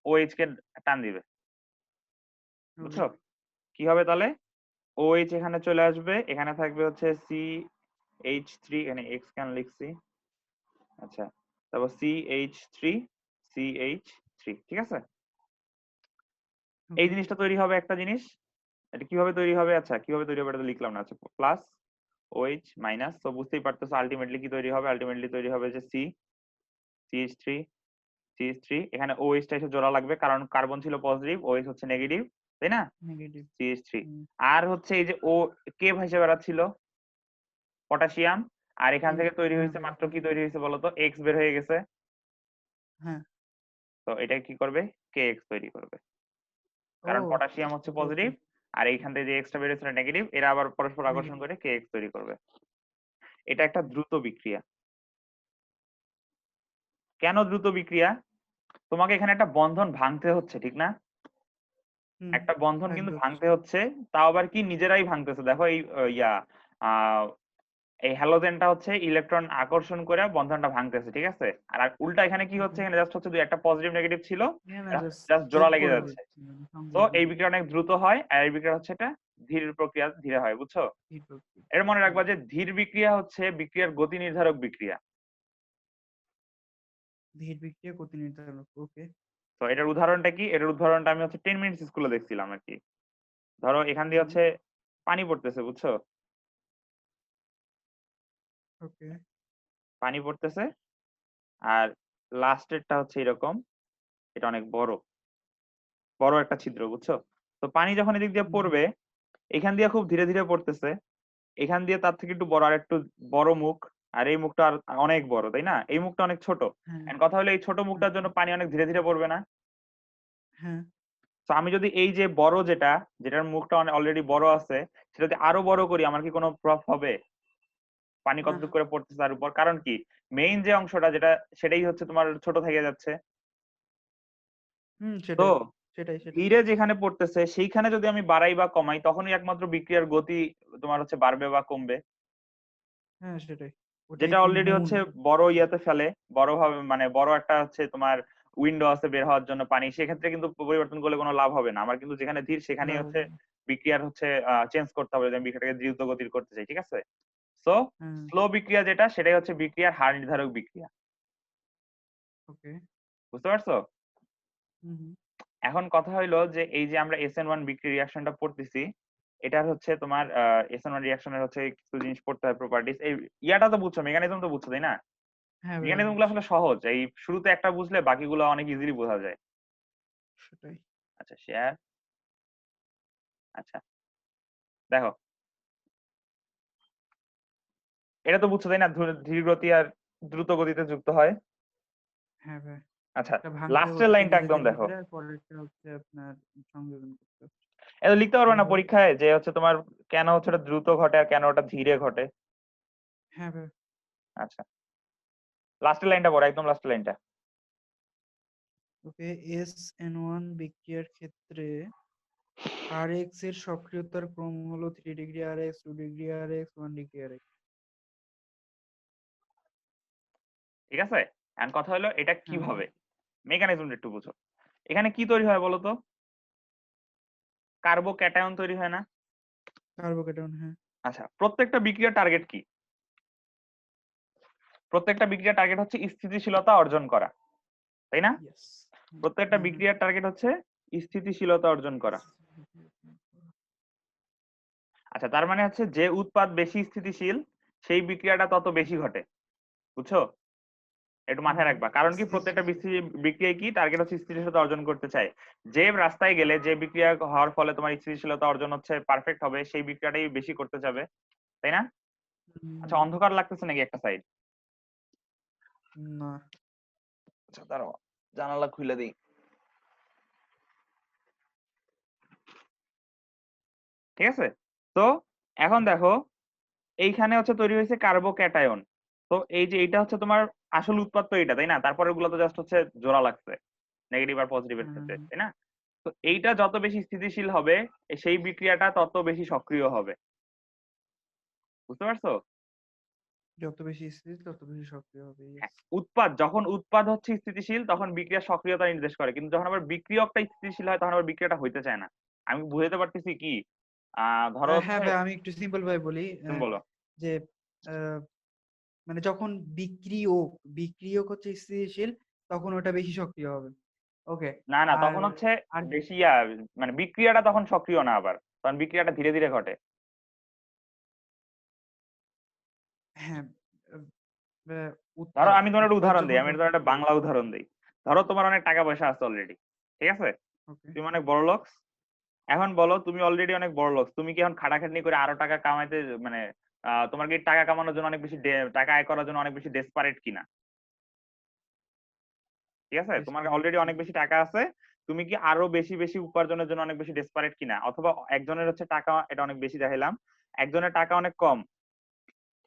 OH কে টান দিবে। ওকে। বুঝছো? কি হবে তাহলে, OH এখানে চলে আসবে, এখানে থাকবে হচ্ছে CH3, এখানে X কেন লিখছি, আচ্ছা, তারপর CH3 ঠিক আছে। এই ওকে। জিনিসটা তৈরি হবে একটা জিনিস, এটা কিভাবে তৈরি হবে, আচ্ছা কিভাবে তৈরি হবে এটা তো লিখলাম না। আচ্ছা, প্লাস OH মাইনাস, তো বুঝতেই পারতেছো আলটিমেটলি কি তৈরি হবে, আলটিমেটলি তৈরি হবে যে CH3 CH3, এখানে OH টা এসে জোড়া লাগবে কারণ কার্বন ছিল পজিটিভ, OH হচ্ছে নেগেটিভ, তাই না? নেগেটিভ। CH3, হুম। আর হচ্ছে এই যে ও কে ভাইসে বেড়াচ্ছিল, পটাশিয়াম, আর এখান থেকে তৈরি হ্যাঁ হয়েছে ভাই। মাত্র কি তৈরি হয়েছে বলতো, X বের হয়ে গেছে। হ্যাঁ। তো এটা কি করবে, KX তৈরি করবে, ও, কারণ পটাশিয়াম হচ্ছে ওকে ওকে। পজিটিভ, আর এইখান থেকে যে এক্সটা বের হয়েছিল নেগেটিভ, এরা আবার পরস্পর আকর্ষণ নেগেটিভ। করে KX তৈরি করবে। এটা একটা ওকে। দ্রুত বিক্রিয়া। কেন দ্রুত বিক্রিয়া? তোমাকে এখানে একটা বন্ধন ভাঙতে হচ্ছে, ঠিক না? হুম। একটা বন্ধন কিন্তু ভাগ্য হচ্ছে। ভাঙতে হচ্ছে, তাও আবার কি নিজেরাই ভাঙতেছে। দেখো এই আহ এই হ্যালোজেনটা হচ্ছে ইলেকট্রন আকর্ষণ করে বন্ধনটা ভাঙতেছে। ঠিক আছে। আর উল্টা এখানে কি ওকে। হচ্ছে, এখানে জাস্ট হচ্ছে দুই একটা পজিটিভ নেগেটিভ ছিল, এখানে জাস্ট জাস্ট যোগ জোড়া লেগে করে যাচ্ছে। দিচ্ছি, মানে তো সংযোগ এই দিয়ে দিচ্ছি। বিক্রিয়া অনেক দ্রুত হয়, আর এই বিক্রিয়া হচ্ছে এটা ধীর প্রক্রিয়া, ধীরে হয়। বুঝছো? ধীর প্রক্রিয়া। এটা মনে হুম। রাখবা যে ধীর বিক্রিয়া হচ্ছে বিক্রিয়ার গতি নির্ধারক বিক্রিয়া। ধীর বিক্রিয়া গতি নির্ধারণ, ওকে। তো এটার উদাহরণটা কি, এটার উদাহরণটা আমি হচ্ছে 10 মিনিটস স্কুলে দেখছিলাম আর কি। ধরো এখান দিয়ে হুম। হচ্ছে পানি পড়তেছে, বুঝছো? ওকে। পানি পড়তেছে, আর লাস্টেরটা হচ্ছে এরকম, এটা অনেক বড় বড় একটা ছিদ্র। বুঝছো? তো পানি যখন এদিক দিয়ে হুম। পড়বে, এখান দিয়ে খুব ধীরে ধীরে পড়তেছে, এখান দিয়ে তার থেকে একটু বড়, আর একটু বড় মুখ, আর এই মুখটা আর অনেক বড়, তাই না? এই মুখটা অনেক ছোট। হ্যাঁ এন্ড কথা হলো এই ছোট মুখটার জন্য পানি অনেক ধীরে ধীরে পড়বে না? হ্যাঁ। তো আমি যদি এই যে বড় যেটার মুখটা অলরেডি বড় আছে, সেটা যদি আরো বড় করি, আমার কি কোনো প্রভাব হবে পানি না। কতটুকু করে পড়তেছে তার উপর? কারণ কি, মেইন যে অংশটা যেটা, সেটাই হচ্ছে তোমার ছোট থেকে যাচ্ছে। তো সেটাই সেটাই ধীরে যেখানে পড়তেছে সেইখানে যদি আমি বাড়াই বা কমাই তখনই একমাত্র বিক্রিয়ার গতি তোমার হচ্ছে বাড়বে বা কমবে। হ্যাঁ সেটাই ওটাই যেটা তো অলরেডি মূল। হচ্ছে বড় ইয়াতে ফেলে, বড় ভাবে মানে বড় একটা হচ্ছে তোমার উইন্ডো আছে বের হওয়ার জন্য পানি, সেক্ষেত্রে কিন্তু পরিবর্তন করলে কোনো লাভ হবে না। আমার কিন্তু যেখানে ধীর সেখানেই লাভ হচ্ছে হবে না। বিক্রিয়ার হচ্ছে চেঞ্জ করতে হবে, যে আমি বিক্রিয়াটাকে দ্রুত গতির করতে চাই, ঠিক আছে? সো হ্যাঁ স্লো বিক্রিয়া যেটা সেটাই হচ্ছে বিক্রিয়ার হার নির্ধারক বিক্রিয়া। ওকে। বুঝতে পারছো? হুম হুম এখন কথা হইলো যে এই যে আমরা SN1 বিক্রি রিয়াকশনটা পড়তেছি, এটার হচ্ছে তোমার SN1 রিয়াকশনের হচ্ছে কিছু জিনিস পড়তে হয়, প্রপার্টিজ। এই ইয়াটা তো বুঝছো, মেকানিজম তো বুঝছো তাই না? হ্যাঁ ভাইয়া মেকানিজম গুলো বুঝছি। আসলে সহজ, এই শুরুতে একটা বুঝলে বাকিগুলো অনেক ইজিলি বোঝা যায়। সেটাই। আচ্ছা শেয়ার। আচ্ছা দেখো, এটা তো বুঝছো তাই না, ধীর গতি আর দ্রুত গতিতে যুক্ত হয়। হ্যাঁ ভাই, আচ্ছা একটা ভাঙতে লাস্টের হচ্ছে লাইনটা ধীরে একদম ধীরে দেখো, ধীরে, আর পরেরটা হচ্ছে আপনার সংযোজন করতে হচ্ছে। এটা লিখতে পারবে হ্যাঁ না বলো। পরীক্ষায় যে হচ্ছে তোমার কেন হচ্ছে ওটা দ্রুত ঘটে আর কেন ওটা ধীরে ঘটে? হ্যাঁ ভাই। আচ্ছা লাস্টের লাইনটা পড়ো, একদম লাস্টের লাইনটা। ওকে, SN1 বিক্রিয়ার ক্ষেত্রে Rx এর সক্রিয়তার ক্রম হলো 3 degree Rx, 2 degree Rx, 1 degree Rx। ঠিক আছে, এখন কথা হলো এটা হ্যাঁ ভাই। কিভাবে, মেকানিজমটা একটু বুঝো। এখানে কি তৈরি হয় বলো তো? কার্বোক্যাটায়ন তৈরি হয় না? কার্বোক্যাটায়ন, হ্যাঁ। আচ্ছা প্রত্যেকটা বিক্রিয়ার টার্গেট কি? প্রত্যেকটা বিক্রিয়ার টার্গেট হচ্ছে স্থিতিশীলতা অর্জন করা, তাই না? ইয়েস। প্রত্যেকটা হ্যাঁ হ্যাঁ। বিক্রিয়ার টার্গেট হচ্ছে স্থিতিশীলতা অর্জন করা। আচ্ছা তার মানে হচ্ছে যে উৎপাদ বেশি স্থিতিশীল সেই বিক্রিয়াটা তত বেশি ঘটে, বুঝছো? একটু মাথায় রাখবা, কারণ কি প্রত্যেকটা বিক্রিয়ায় কি টার্গেট হচ্ছে স্থিতিশীলতা অর্জন করতে চায়। যে রাস্তায় গেলে যে বিক্রিয়া হওয়ার ফলে তোমার স্থিতিশীলতা অর্জন হচ্ছে পারফেক্ট হবে, সেই বিক্রিয়াটাই বেশি করতে যাবে, তাই না? আচ্ছা অন্ধকার লাগতেছে নাকি একটা সাইড? না। আচ্ছা দাঁড়াও, জানালা খুলে দিই। ঠিক আছে, তো এখন দেখো এইখানে হচ্ছে তৈরি হয়েছে কার্বোক্যাটায়ন। তো এই যে এটা হচ্ছে তোমার আসল উৎপাদ তো এটা, তাই না? তারপরে গুলো তো জাস্ট হচ্ছে জোড়া লাগছে নেগেটিভ আর পজিটিভের হ্যাঁ ক্ষেত্রে, হ্যাঁ, তাই না? তো এইটা যত বেশি স্থিতিশীল হবে সেই বিক্রিয়াটা তত বেশি সক্রিয় হবে, বুঝতে পারছো? যত বেশি স্থির তত বেশি সক্রিয় হবে, হ্যাঁ, ইয়েস। যখন উৎপাদ হচ্ছে স্থিতিশীল তখন বিক্রিয়ার সক্রিয়তা নির্দেশ করে, কিন্তু যখন আবার বিক্রিয়কটা স্থিতিশীল হয় তখন আবার বিক্রিয়াটা হইতে চায় না। আমি বুঝাতে পারতেছি কি? ধরো হ্যাঁ হচ্ছে, ভাই, আমি একটু সিম্পল ভাবে বলি। তুমি বলো। যে আহ, মানে যখন বিক্রিয়ক হচ্ছে স্থিতিশীল, তখন ওটা বেশি সক্রিয় হবে। ওকে। না না, আর তখন হচ্ছে আর বেশি মানে বিক্রিয়াটা তখন সক্রিয় না, আবার তখন বিক্রিয়াটা ধীরে ধীরে ঘটে। হ্যাঁ, আহ, আহ, ধরো উৎপাদ আমি তোমার একটা উৎপাদ উদাহরণ দিই, যখন আমি তোমার একটা সক্রিয়। বাংলা উদাহরণ দিই। ধরো তোমার অনেক টাকা পয়সা আছে অলরেডি, ঠিক আছে? ওকে। তুমি অনেক বড় লোক। এখন বলো তুমি অলরেডি অনেক বড় লোক, তুমি কি এখন খাটাখাটনি করে আরো টাকা কামাইতে মানে তোমার কি টাকা কামানোর জন্য অনেক বেশি টাকা আয় করার জন্য অনেক বেশি ডেসপারেট কিনা? ঠিক আছে, তোমার ডেসপারেট, অলরেডি হ্যাঁ। অনেক বেশি টাকা আছে, তুমি কি আরো বেশি বেশি উপার্জনের জন্য অনেক বেশি ডেসপারেট কিনা? অথবা একজনের হচ্ছে টাকা, এটা অনেক বেশি দেখাইলাম, একজনের টাকা অনেক কম,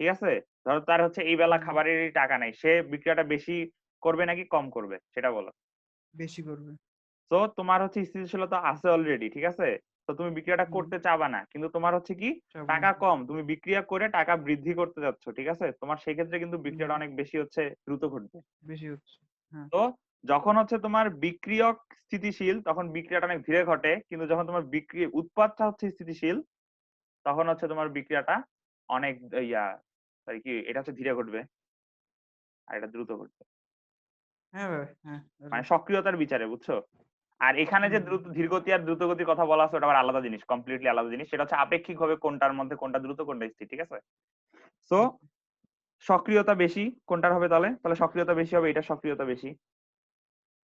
ঠিক আছে? ধরো তার হচ্ছে এই বেলা হুম, খাবারেরই টাকা নাই, সে বিক্রিয়াটা বেশি করবে নাকি কম করবে সেটা বলো। বেশি করবে। তো তোমার হচ্ছে স্থিতিশীলতা আছে অলরেডি, ঠিক আছে? তো তুমি বিক্রিয়াটা হুম, করতে চাবা না, কিন্তু তোমার হচ্ছে কি চাবো না। টাকা কম, তুমি বিক্রিয়া করে টাকা বৃদ্ধি করতে যাচ্ছ, ঠিক আছে? তোমার সেই ক্ষেত্রে কিন্তু হুম, বিক্রিয়াটা অনেক বেশি হচ্ছে দ্রুত ঘটবে। বেশি হচ্ছে। হ্যাঁ। তো যখন হচ্ছে তোমার বিক্রিয়ক স্থিতিশীল তখন বিক্রিয়াটা অনেক ধীরে ঘটে, কিন্তু যখন তোমার উৎপাদটা হচ্ছে স্থিতিশীল তখন হচ্ছে তোমার বিক্রিয়াটা অনেক ইয়া সরি কি এটা হচ্ছে ধীরে ঘটবে আর এটা দ্রুত ঘটবে, হ্যাঁ ভাই, হ্যাঁ মানে রাইট। সক্রিয়তার বিচারে, বুঝছো? আর এখানে যে হুম দ্রুত ধীরগতি আর দ্রুতগতির কথা বলা আছে ওটা আবার আলাদা জিনিস, কমপ্লিটলি আলাদা জিনিস। সেটা হচ্ছে আপেক্ষিকভাবে কোনটার মধ্যে কোনটা দ্রুত কোনটা স্থির, ঠিক আছে? So okay. সক্রিয়তা বেশি কোনটার হবে, তাহলে তাহলে সক্রিয়তা বেশি হবে, এটা সক্রিয়তা বেশি,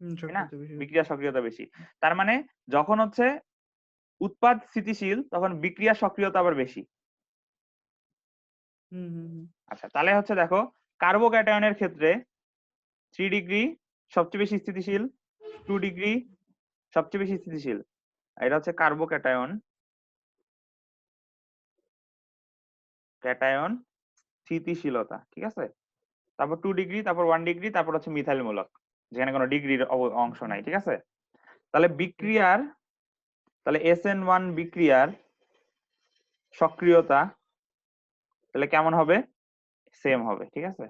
হুম, তাই না? সক্রিয়তা বেশি হবে। বিক্রিয়া সক্রিয়তা বেশি। তার মানে যখন হচ্ছে উৎপাদ স্থিতিশীল তখন বিক্রিয়া সক্রিয়তা আবার বেশি। হুম হুম হুম আচ্ছা তাহলে হচ্ছে দেখো, কার্বোক্যাটায়নের ক্ষেত্রে 3 ডিগ্রি সবচেয়ে বেশি স্থিতিশীল, 2 ডিগ্রি সবচেয়ে বেশি স্থিতিশীল। এটা হচ্ছে কার্বোক্যাটায়ন, ক্যাটায়ন স্থিতিশীলতা, ঠিক আছে? তারপর 2 ডিগ্রি, তারপর 1 ডিগ্রি, তারপর হচ্ছে মিথাইল মূলক যেখানে কোনো ডিগ্রির অংশ নাই, ঠিক আছে? তাহলে বিক্রিয়ার তাহলে SN1 বিক্রিয়ার সক্রিয়তা তাহলে কেমন হবে? সেম হবে, ঠিক আছে?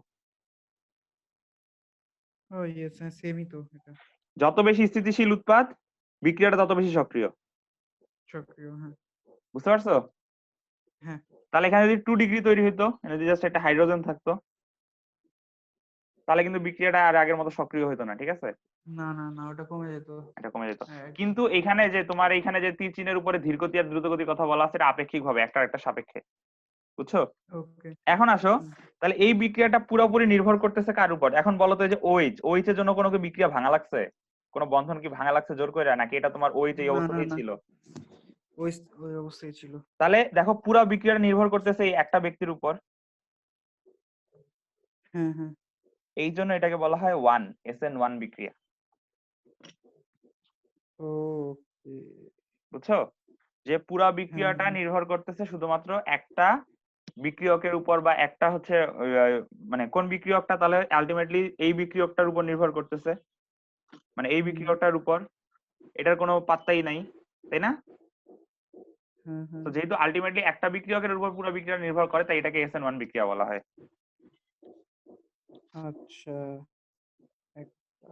ও ইয়েস, হ্যাঁ সেমই তো এটা। যত বেশি স্থিতিশীল উৎপাদ বিক্রিয়াটা তত বেশি সক্রিয়। সক্রিয়, হ্যাঁ। বুঝতে পারছো? হ্যাঁ। তাহলে এখানে যদি 2 ডিগ্রি তৈরি হইতো, যদি জাস্ট একটা হাইড্রোজেন থাকতো, তাহলে কিন্তু বিক্রিয়াটা আর আগের মতো সক্রিয় হতো না, ঠিক আছে? না না না, ওটা কমে যেত। এটা কমে যেত। হ্যাঁ, কিন্তু এখানে যে তোমার এইখানে যে তীর চিহ্নের উপরে ধীরগতি আর দ্রুতগতির কথা বলা আছে, এটা আপেক্ষিক ভাবে একটা একটা সাপেক্ষে। বুঝছো? ওকে। এখন আসো, তাহলে এই বিক্রিয়াটা পুরোপুরি নির্ভর করতেছে কার উপর? এখন বলো তো, এই যে OH এর জন্য কোনো কি বিক্রিয়া ভাঙা লাগছে? কোনো বন্ধন কি ভাঙা লাগছে জোর করে, নাকি এটা তোমার OH এই না না অবস্থাতেই না, ছিল? ওই ওই অবস্থায় ছিল। তাহলে দেখো পুরো বিক্রিয়াটা নির্ভর করতেছে এই একটা ব্যক্তির উপর। হ্যাঁ হ্যাঁ। এই জন্য এটাকে বলা হয় SN1 বিক্রিয়া। ওকে। বুঝছো? যে পুরা হ্যাঁ বিক্রিয়াটা হ্যাঁ। নির্ভর করতেছে শুধুমাত্র একটা বিক্রিয়কের উপর, বা একটা হচ্ছে মানে কোন বিক্রিয়কটা, তাহলে আলটিমেটলি এই বিক্রিয়কটার উপর নির্ভর করতেছে, মানে এই বিক্রিয়কটার উপর। এটার কোনো পাত্তাই নাই, তাই না? হ্যাঁ হ্যাঁ। তো যেহেতু আলটিমেটলি একটা বিক্রিয়কের উপর পুরো বিক্রিয়া নির্ভর করে, তাই এটাকে SN1 বিক্রিয়া বলা হয়। আচ্ছা। একটা।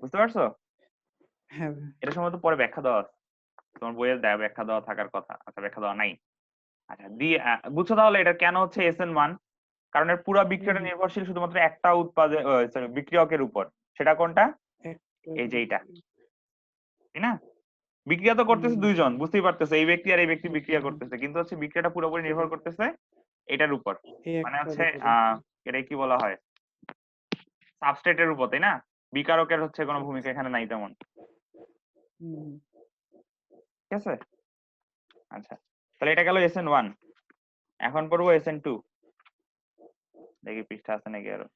বুঝতে পারছো? হ্যাঁ ভাই। এটা সম্ভবত পরে ব্যাখ্যা দেওয়া আছে, তোমার বইয়ে দেয় ব্যাখ্যা দেওয়া থাকার কথা। আচ্ছা, ব্যাখ্যা দেওয়া নাই। আচ্ছা, দিয়ে বুঝছো তাহলে এটা কেন হচ্ছে SN1? কারণ এর পুরো বিক্রিয়াটা নির্ভরশীল শুধুমাত্র একটা উৎপাদে সরি বিক্রিয়কের উপর। সেটা কোনটা? একটা এই যে এইটা, বিক্রিয়া। তাই না? বিক্রিয়া তো করতেছে হুম। দুইজন, বুঝতেই পারতেছে, এই ব্যক্তি আর এই ব্যক্তি বিক্রিয়া করতেছে, কিন্তু হচ্ছে বিক্রিয়াটা পুরোপুরি নির্ভর করতেছে এটার উপর। এই মানে একটার হচ্ছে উপরে। এটা কি বলা হয়, সাবস্ট্রেটের উপর, তাই না? বিকারকের হচ্ছে কোনো আচ্ছা। ভূমিকা এখানে নাই তেমন, হুম। ঠিক আছে? আচ্ছা, তাহলে এটা গেল SN1। এখন পড়বো SN2। দেখি পৃষ্ঠা আছে নাকি আরো।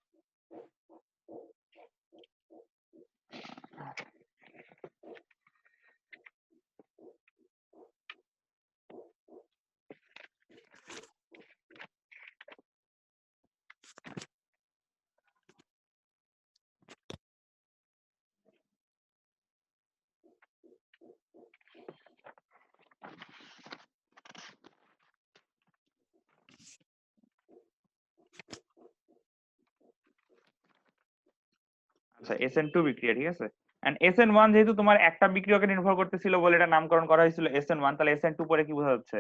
আচ্ছা, SN2 বিক্রিয়া, ঠিক আছে। এন্ড SN1 যেহেতু তোমার একটা বিক্রিয়কে নির্ভর করতেছিল বলে এটা নামকরণ করা হয়েছিল SN1, তাহলে SN2 পরে কি বোঝা যাচ্ছে?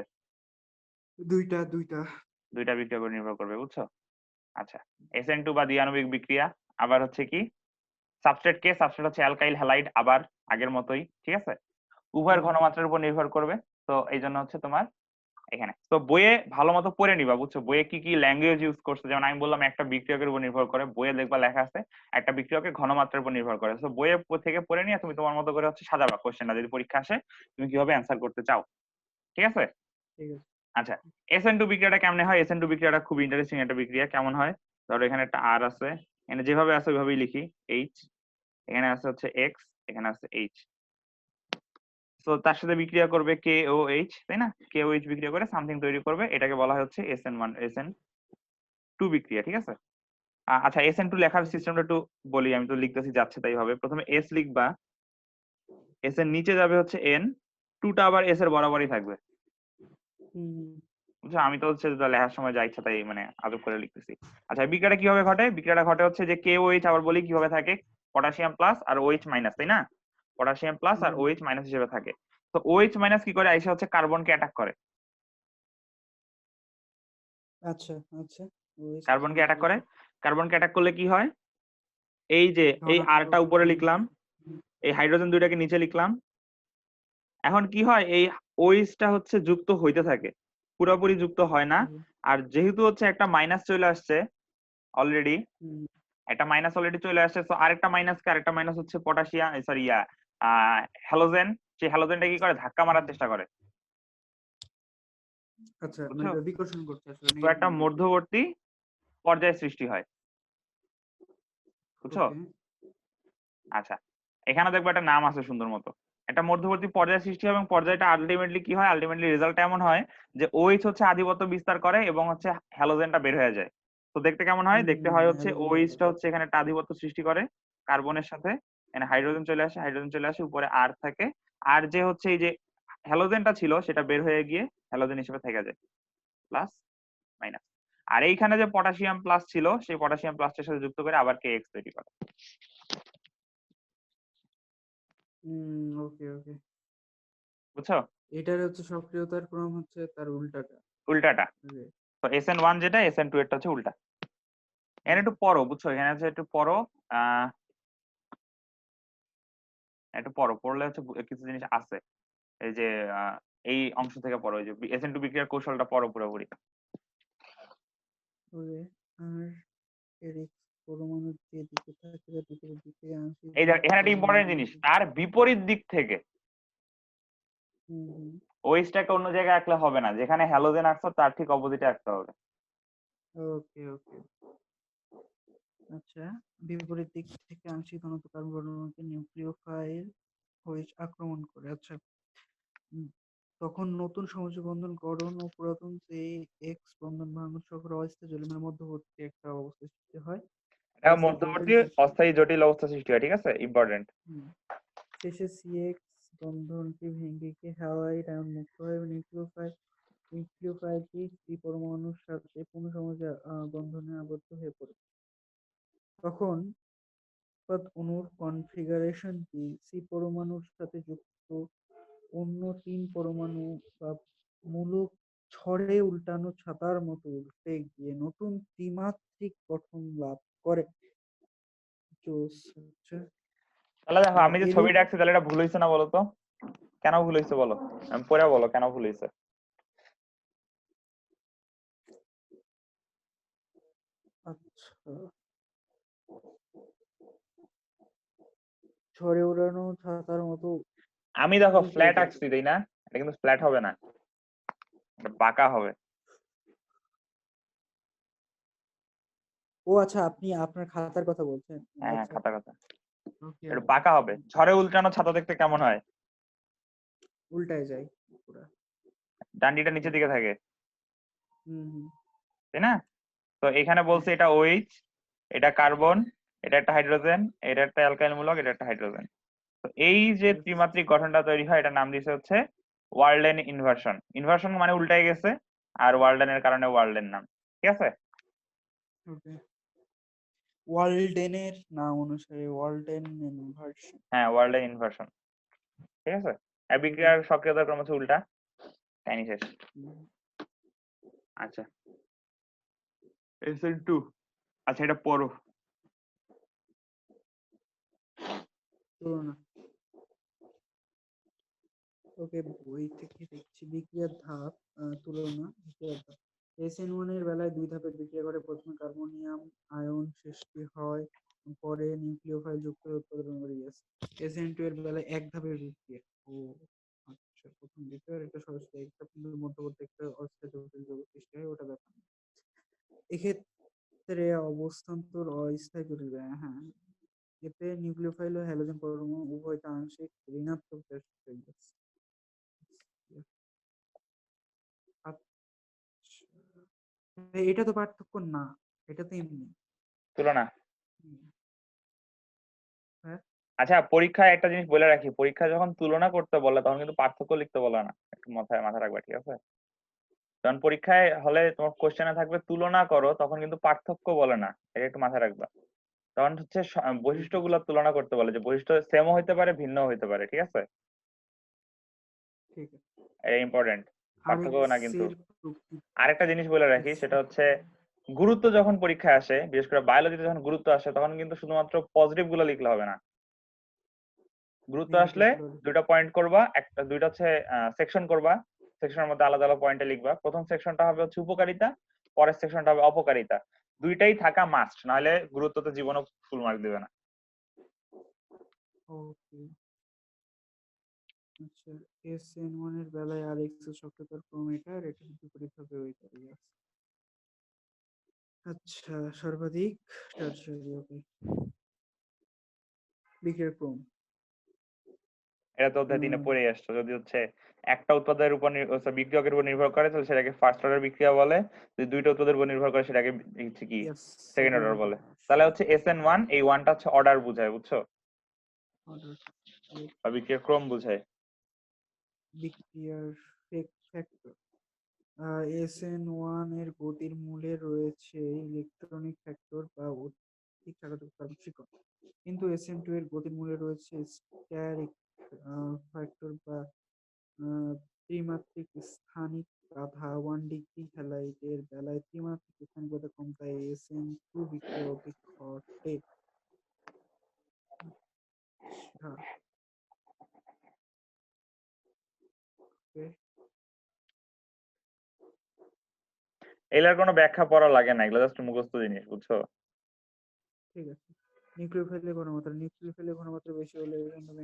দুইটা দুইটা। দুইটা বিক্রিয়ক নির্ভর করবে, বুঝছো? আচ্ছা, SN2 বা দ্বিআণবিক বিক্রিয়া। আবার হচ্ছে কি, সাবস্ট্রেট কে? সাবস্ট্রেট হচ্ছে অ্যালকাইল হ্যালাইড, আবার আগের মতোই, ঠিক আছে। উভয়ের ঘনমাত্রার উপর নির্ভর করবে। তো এই জন্য হচ্ছে তোমার এখানে তো বইয়ে ভালো মতো পড়ে নিবা, বুঝছো? বইয়ে কি কি ল্যাঙ্গুয়েজ ইউজ করছে, যেমন আমি বললাম একটা বিক্রিয়কের উপর নির্ভর করে, বইয়ে দেখবা লেখা আছে একটা বিক্রিয়কের ঘনমাত্রার উপর নির্ভর করে। তো বইয়ে থেকে পড়ে নিয়ে তুমি তোমার মতো করে হচ্ছে সাজাবা কোশ্চেনটা, যদি পরীক্ষা আসে তুমি কিভাবে অ্যান্সার করতে চাও, ঠিক আছে? ঠিক আছে। আচ্ছা, SN2 বিক্রিয়াটা কেমনে হয়? SN2 বিক্রিয়াটা খুব ইন্টারেস্টিং একটা বিক্রিয়া। কেমন হয়? ধরো এখানে একটা আর আছে, এখানে যেভাবে আছে ওইভাবেই লিখি, এইচ, এখানে আছে হচ্ছে এক্স, এখানে আছে এইচ। তো তার সাথে বিক্রিয়া করবে KOH, তাই না? KOH বিক্রিয়া করে সামথিং তৈরি করবে, এটাকে বলা হয় হচ্ছে SN1 SN2 বিক্রিয়া, ঠিক আছে? আচ্ছা, SN2 লেখার সিস্টেমটা একটু বলি, আমি তো লিখতেছি যাচ্ছে তাই হবে। প্রথমে S লিখবা, S এর নিচে যাবে হচ্ছে N, 2 টা আবার S এর বরাবরই থাকবে। হুম। বুঝছো? আমি তো হচ্ছে লেখার সময় যা ইচ্ছা তাই মানে আদব করে লিখতেছি। আচ্ছা, বিক্রিয়াটা কিভাবে ঘটে? বিক্রিয়াটা ঘটে হচ্ছে যে KOH, আবার বলি কিভাবে থাকে, পটাশিয়াম প্লাস আর OH মাইনাস, তাই না? পটাশিয়াম প্লাস আর OH মাইনাস হিসেবে থাকে। তো OH মাইনাস কি করে, আইসা হচ্ছে কার্বনকে অ্যাটাক করে। আচ্ছা আচ্ছা। ওএস কি কার্বনকে অ্যাটাক করে। করে? কার্বনকে অ্যাটাক করলে কি হয়? এই যে এই ঘনত্ব আরটা উপরে লিখলাম, এই হাইড্রোজেন দুইটাকে নিচে লিখলাম। এখন কি হয়, এই ওইচটা হচ্ছে যুক্ত হইতে থাকে, পুরোপুরি যুক্ত হয় না। আর যেহেতু হচ্ছে একটা মাইনাস চলে আসছে অলরেডি, একটা মাইনাস অলরেডি চলে আসছে, তো আরেকটা মাইনাসকে আরেকটা মাইনাস হচ্ছে পটাশিয়াম, সরি হ্যালোজেন, সেই হ্যালোজেনটা কি করে, ধাক্কা মারার চেষ্টা করে, আচ্ছা, বুঝছো? মানে বিকর্ষণ করছে আসলে তো নেগেটিভ একটা নেগেটিভ। মধ্যবর্তী পর্যায় সৃষ্টি হয়, বুঝছো? ওকে। আচ্ছা, এখানে দেখবো একটা নাম আছে সুন্দর মতো, একটা মধ্যবর্তী পর্যায় সৃষ্টি হয়, এবং পর্যায়টা আলটিমেটলি কি হয়, আলটিমেটলি রেজাল্ট এমন হয় যে OH হচ্ছে আধিপত্য বিস্তার করে এবং হচ্ছে হ্যালোজেনটা বের হয়ে যায়। তো দেখতে কেমন হয়? দেখতে হয় হচ্ছে OH টা হচ্ছে এখানে একটা আধিপত্য সৃষ্টি করে কার্বনের সাথে, এখানে হাইড্রোজেন চলে আসে, উপরে আর থাকে। আর যে হচ্ছে এই যে হ্যালোজেনটা ছিল সেটা বের হয়ে গিয়ে হ্যালোজেন হিসেবে থেকে যায়, প্লাস মাইনাস। আর এইখানে যে পটাশিয়াম প্লাস ছিল সেই পটাশিয়াম প্লাসের সাথে যুক্ত করে আবার KX তৈরি করে। ওকে ওকে। বুঝছো? এটার হচ্ছে সক্রিয়তার ক্রম হচ্ছে তার উল্টাটা। উল্টাটা। ওকে। তো SN1 যেটা SN2 এরটা হচ্ছে উল্টা। এখানে একটু পড়ো, বুঝছো? এখানে হচ্ছে একটু পড়ো, আহ একটু পড়ো, পড়লে হচ্ছে কিছু জিনিস আছে। এই যে এই অংশ থেকে পড়ো, এই যে SN2 বিক্রিয়ার কৌশলটা পড়ো পুরোপুরি। ওকে। আর এর X পরমাণুর যে দিকে থাকে তার বিপরীত দিকে আংশিক এই যে ঘনত্ব এখানে একটা ইম্পর্টেন্ট পরমাণু। জিনিস, তার বিপরীত দিক থেকে হুম হুম। ওইসটাকে অন্য জায়গায় আঁকলে হবে না, যেখানে হ্যালোজেন আঁকছো তার ঠিক অপোজিটে আঁকতে হবে। ওকে ওকে। আচ্ছা, বিপরীত দিক থেকে আংশিক ঘনত্ব কার্বন পরমাণুকে নিউক্লিওফাইল হয়ে আক্রমণ করে। আচ্ছা, উম, তখন নতুন সমযোজী বন্ধন গঠন ও পুরাতন সেই এক্স বন্ধন ভাঙন সহ অস্থায়ী জলিমের মধ্যবর্তী একটা অবস্থা সৃষ্টি হয়। এটা অস্থায়ী মধ্যবর্তী জটিল শেষে অস্থায়ী জটিল অবস্থা সৃষ্টি হয়, ঠিক আছে, ইম্পর্টেন্ট। হুম, শেষে সিএক্স বন্ধনটি ভেঙে গিয়ে হ্যালাইড আয়ন মুক্ত হয় এবং নিউক্লিওফাইলটি সি পরমাণুর সাথে পুনঃসমযোজী বন্ধনে আবদ্ধ হয়ে পড়ে। তখন অণুর কনফিগারেশনটি সি পরমাণুর সাথে যুক্ত অন্য ৩ পরমাণু বা মূলক ছড়ে উল্টানো ছাতার মতো উল্টে গিয়ে নতুন ত্রিমাত্রিক গঠন লাভ করে। জোস। আচ্ছা, তাহলে দেখো আমি যে এরূপ ছবিটা আঁকছি তাহলে এটা ভুল হয়েছে না বলো তো? কেন ভুল হয়েছে বলো, আমি পরে বলো কেন ভুল হয়েছে। আচ্ছা, ঝড়ে উড়ানো ছাতার মতো আমি দেখো উল্টে ফ্ল্যাট যায়। আঁকছি, তাই না? এটা কিন্তু ফ্ল্যাট হবে না, এটা বাঁকা হবে। ও আচ্ছা, আপনি আপনার খাতার কথা বলছেন। হ্যাঁ হ্যাঁ, আচ্ছা, খাতা খাতা। ওকে এটা ওকে। বাঁকা হবে, ঝড়ে উল্টানো ছাতা দেখতে কেমন হয়? উল্টায় যায় পুরা। ডান্ডিটা নিচের দিকে থাকে, হুম হুম। তাই না? তো এখানে বলছে এটা OH, এটা কার্বন, এটা একটা হাইড্রোজেন, এটা একটা অ্যালকাইল মূলক, এটা একটা হাইড্রোজেন। তো এই যে Yes. ত্রিমাত্রিক গঠনটা তৈরি হয় এটার নাম দিয়েছে হচ্ছে ওয়ার্ল্ডেন ইনভার্সন। ইনভার্সন মানে উল্টাই গেছে, আর ওয়ার্ল্ডেনের কারণে ওয়ার্ল্ডেন নাম, ঠিক আছে? ওকে। ওয়ার্ল্ডেনের নাম অনুসারে ওয়ার্ল্ডেন ইনভার্সন। হ্যাঁ, ওয়ার্ল্ডেন ইনভার্সন, ঠিক আছে। আর ওকে। বিক্রিয়ার সক্রিয়তার ক্রম হচ্ছে উল্টা, কাহিনী শেষ। আচ্ছা, SN2, আচ্ছা এটা পড়ো। তুলনা। ওকে, বই থেকে দেখছি। বিক্রিয়ার ধাপ, তুলনা। বিক্রিয়ার ধাপ SN1 এর বেলায় 2 ধাপে বিক্রিয়া করে। প্রথমে কার্বনিয়াম আয়ন সৃষ্টি হয়, পরে নিউক্লিওফাইল যুক্ত হয়ে উৎপাদন করে। SN2 এর বেলায় 1 ধাপের বিক্রিয়া। ও আচ্ছা, প্রথম বিক্রিয়ার এটা সরাসরি এক ধাপ, কিন্তু মধ্যবর্তী একটা অস্থায়ী জটিল যৌগ সৃষ্টি হয়, ওটা ব্যাপার না। এক্ষেত্রে অবস্থান্তর অস্থায়ী জটিল। হ্যাঁ, এতে নিউক্লিওফাইল ও হ্যালোজেন পরমাণু উভয়টা আংশিক ঋণাত্মক গ্যাস হয়ে গেছে। আচ্ছা, এটা তো পার্থক্য না, এটা তো এমনি। তুলনা। হুম, হ্যাঁ। আচ্ছা, পরীক্ষায় একটা জিনিস বলে রাখি, পরীক্ষায় যখন তুলনা করতে বলে তখন কিন্তু পার্থক্য লিখতে বলে না, একটু মাথায় রাখবে, ঠিক আছে? যখন পরীক্ষায় হলে তোমার কোশ্চেনে থাকবে তুলনা করো, তখন কিন্তু পার্থক্য বলে না, এটা একটু মাথায় রাখবা। তখন হচ্ছে ঠিক আছে বৈশিষ্ট্যগুলো তুলনা করতে বলে, যে বৈশিষ্ট্য সেমও হইতে পারে ভিন্নও হইতে পারে, ঠিক আছে? ঠিক আছে। এটা ইম্পর্টেন্ট, পার্থক্য না আরএক্স কিন্তু। এর প্রকৃতি। আরেকটা জিনিস বলে রাখি, সেটা হচ্ছে গুরুত্ব যখন পরীক্ষায় আসে, বিশেষ করে বায়োলজিতে যখন গুরুত্ব আসে, তখন কিন্তু শুধুমাত্র পজিটিভ গুলো লিখলে হবে না। গুরুত্ব নেগেটিভ আসলে গুলো। দুইটা পয়েন্ট করবা, একটা দুইটা হচ্ছে সেকশন করবা। সেকশনের মধ্যে আলাদা আলাদা পয়েন্টে লিখবা। প্রথম সেকশনটা হবে হচ্ছে উপকারিতা, পরের সেকশনটা হবে অপকারিতা। দুইটাই থাকা মাস্ট, নাহলে গুরুত্বতে জীবনও ফুল মার্ক দিবে না। ওকে। আচ্ছা, SN1 এর বেলায় আরএক্স এর সক্রিয়তার ক্রম এটা, আর এটা বিপরীত হবে ওইটা। আচ্ছা, সর্বাধিক টারশারি। ওকে। বিক্রিয়ার ক্রম। এটা তো অধ্যায় 3-এ পড়েই আসছো। যদি হচ্ছে একটা উৎপাদের উপর বিক্রিয়কের উপর নির্ভর করে তাহলে সেটাকে ফার্স্ট অর্ডার বিক্রিয়া বলে। যদি দুইটা উৎপাদের উপর নির্ভর করে সেটাকে হচ্ছে কি yes, second second order order. বলে। তাহলে হচ্ছে SN1, এই ওয়ানটা হচ্ছে অর্ডার বুঝায়, বুঝছো? অর্ডার বা বিক্রিয়ার ক্রম বোঝায়। বিক্রিয়ার ফ্যাক্টর। SN1 এর গতির মূলে রয়েছে ইলেকট্রনিক ফ্যাক্টর বা অধিক স্বাগতিক শিকড়, কিন্তু SN2 এর গতির মূলে রয়েছে স্ট্যারিক ফ্যাক্টর বা ত্রিমাত্রিক স্থানিক বাধা। 1 ডিগ্রি হ্যালাইডের বেলায় ত্রিমাত্রিক স্থানিক বাধা কম, তাই SN2 বিক্রিয়া অধিক ঘটে। আচ্ছা, okay, এগুলার কোনো ব্যাখ্যা পড়া লাগে না, এগুলো জাস্ট মুখস্থ জিনিস, বুঝছো? ঠিক আছে। নিউক্লিওফাইলের ঘনমাত্রা বেশি হলে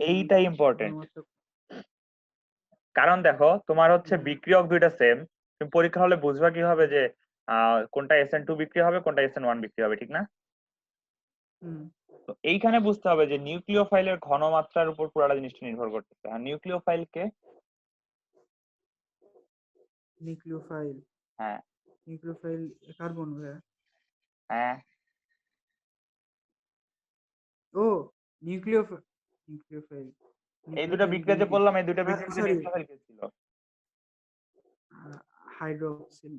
এইটাই ইম্পর্টেন্ট। ঘনমাত্রা। কারণ দেখো তোমার হচ্ছে বিক্রিয়ক দুইটা সেম, তুমি পরীক্ষা হলে বুঝবা কিভাবে যে কোনটা SN2 বিক্রিয়া হবে, কোনটা SN1 বিক্রিয়া হবে, ঠিক না? হুম। তো এইখানে বুঝতে হবে যে নিউক্লিওফাইলের ঘনমাত্রার উপর পুরাটা জিনিসটা নির্ভর করতেছে। আর নিউক্লিওফাইলকে, নিউক্লিওফাইল হ্যাঁ নিউক্লিওফাইল কার্বন ভাইয়া। হ্যাঁ ও নিউক্লিওফাইল নিউক্লিওফাইল এই দুটা বিক্রিয়া যে বললাম, এই দুটা বিক্রিয়া সরি, নিউক্লিওফাইল কি ছিল? হাইড্রোক্সিল।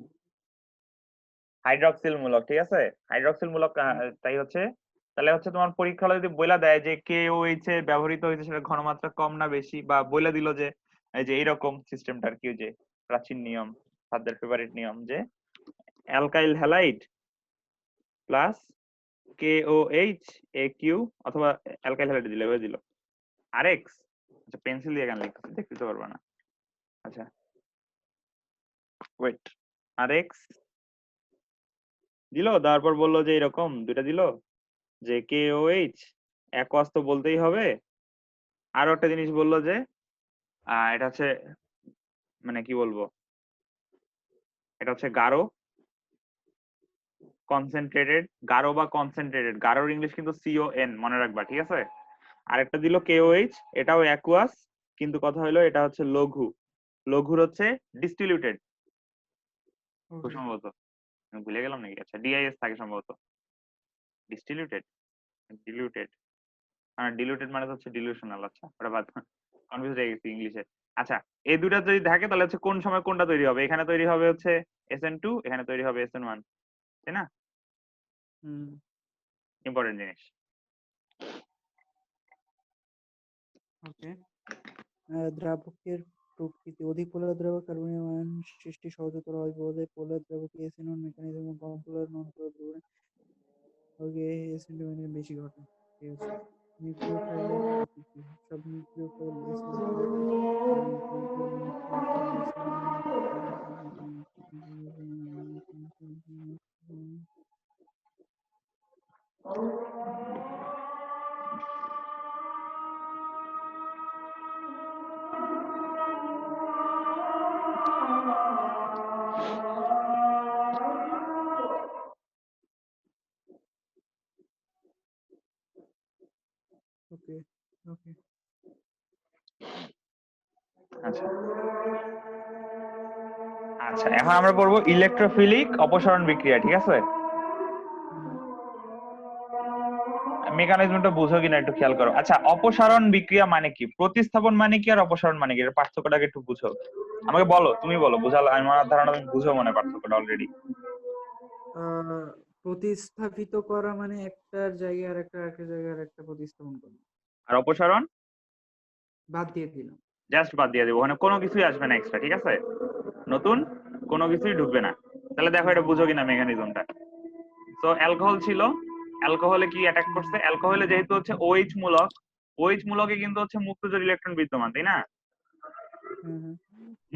হাইড্রক্সিল মূলক, ঠিক আছে। হাইড্রক্সিল মূলক তাই হচ্ছে। তাহলে হচ্ছে তোমার পরীক্ষা হলে যদি বইলা দেয় যে KOH এ ব্যবহৃত হয়েছে সেটা ঘনমাত্রা কম না বেশি, বা বইলা দিল যে এই যে এইরকম সিস্টেমটা আর কি, ওই যে প্রাচীন নিয়ম, সাবদের ফেভারিট নিয়ম, যে alkyl halide plus KOH AQ, অথবা অ্যালকাইল হ্যালাইড দিলে হয়ে দিল RX। আচ্ছা পেন্সিল দিয়ে কেন লিখতেছি দেখতে পারবা না। আচ্ছা ওয়েট, RX দিল, তারপর বললো যে এরকম দুইটা দিল যে KOH অ্যাকোয়াস তো বলতেই হবে। আরো একটা জিনিস বললো যে এটা হচ্ছে, মানে কি বলবো, এটা হচ্ছে গাঢ় কনসেন্ট্রেটেড, গাঢ় বা কনসেন্ট্রেটেড, গাঢ়র ইংলিশ কিন্তু CON, মনে রাখবা, ঠিক আছে। আরেকটা দিল KOH, এটাও অ্যাকুয়াস, কিন্তু কথা হলো এটা হচ্ছে লঘু, লঘুর হচ্ছে ডিস্টিলিউটেড খুব সম্ভবত, আমি ভুলে গেলাম নাকি। আচ্ছা DIS থাকে সম্ভবত, ডিস্টিলিউটেড, ডিলিউটেড, ডিলিউটেড মানে তো হচ্ছে ডিলিউশনাল। আচ্ছা ওটা বাদ, কনফিউজ হয়ে গেছি ইংলিশে। আচ্ছা এই দুটা যদি থাকে তাহলে হচ্ছে কোন সময় কোনটা তৈরি হবে, এখানে তৈরি হবে হচ্ছে SN2, এখানে তৈরি হবে SN1, তাই না? হুম। ইম্পর্টেন্ট জিনিস। ওকে। দ্রাবকের প্রকৃতি। অধিক পোলার দ্রাবক কার্বনীয় আয়ন সৃষ্টি সহজতর হয় বলে পোলার দ্রাবকে SN1 মেকানিজম এবং কম পোলার নন পোলার দ্রবণে ওকে SN2 বেশি ঘটে। ঠিক আছে। নিউক্লিওফাইলের প্রকৃতি। সব নিউক্লিওফাইল SN2 ওকে ওকে। আচ্ছা আচ্ছা এখন আমরা পড়বো ইলেকট্রোফিলিক অপসারণ বিক্রিয়া, ঠিক আছে। মেকানিজমটা বুঝো কিনা একটু খেয়াল করো। আচ্ছা অপসারণ বিক্রিয়া মানে কি, প্রতিস্থাপন মানে কি, আর অপসারণ মানে কি, এর পার্থক্যটাকে একটু বুঝো। আমাকে বলো, তুমি বলো, বুঝালো আমার ধারণা তুমি বুঝো মনে পার্থক্যটা অলরেডি। প্রতিস্থাপিত করা মানে একটার জায়গায় একটা জায়গায় আরেকটা প্রতিস্থাপন করা। আর অপসারণ বাদ দিয়ে দিলাম। জাস্ট বাদ দিয়ে দেবো, ওখানে কোনো কিছুই আসবে না এক্সট্রা, ঠিক আছে, নতুন কোনো কিছুই ঢুকবে না। তাহলে দেখো এটা বুঝো কিনা মেকানিজমটা। তো অ্যালকোহল ছিল, অ্যালকোহলে কি অ্যাটাক করছে, অ্যালকোহলে যেহেতু হচ্ছে OH মূলক, OH মূলকে কিন্তু হচ্ছে মুক্তজোড় ইলেকট্রন বিদ্যমান, তাই না?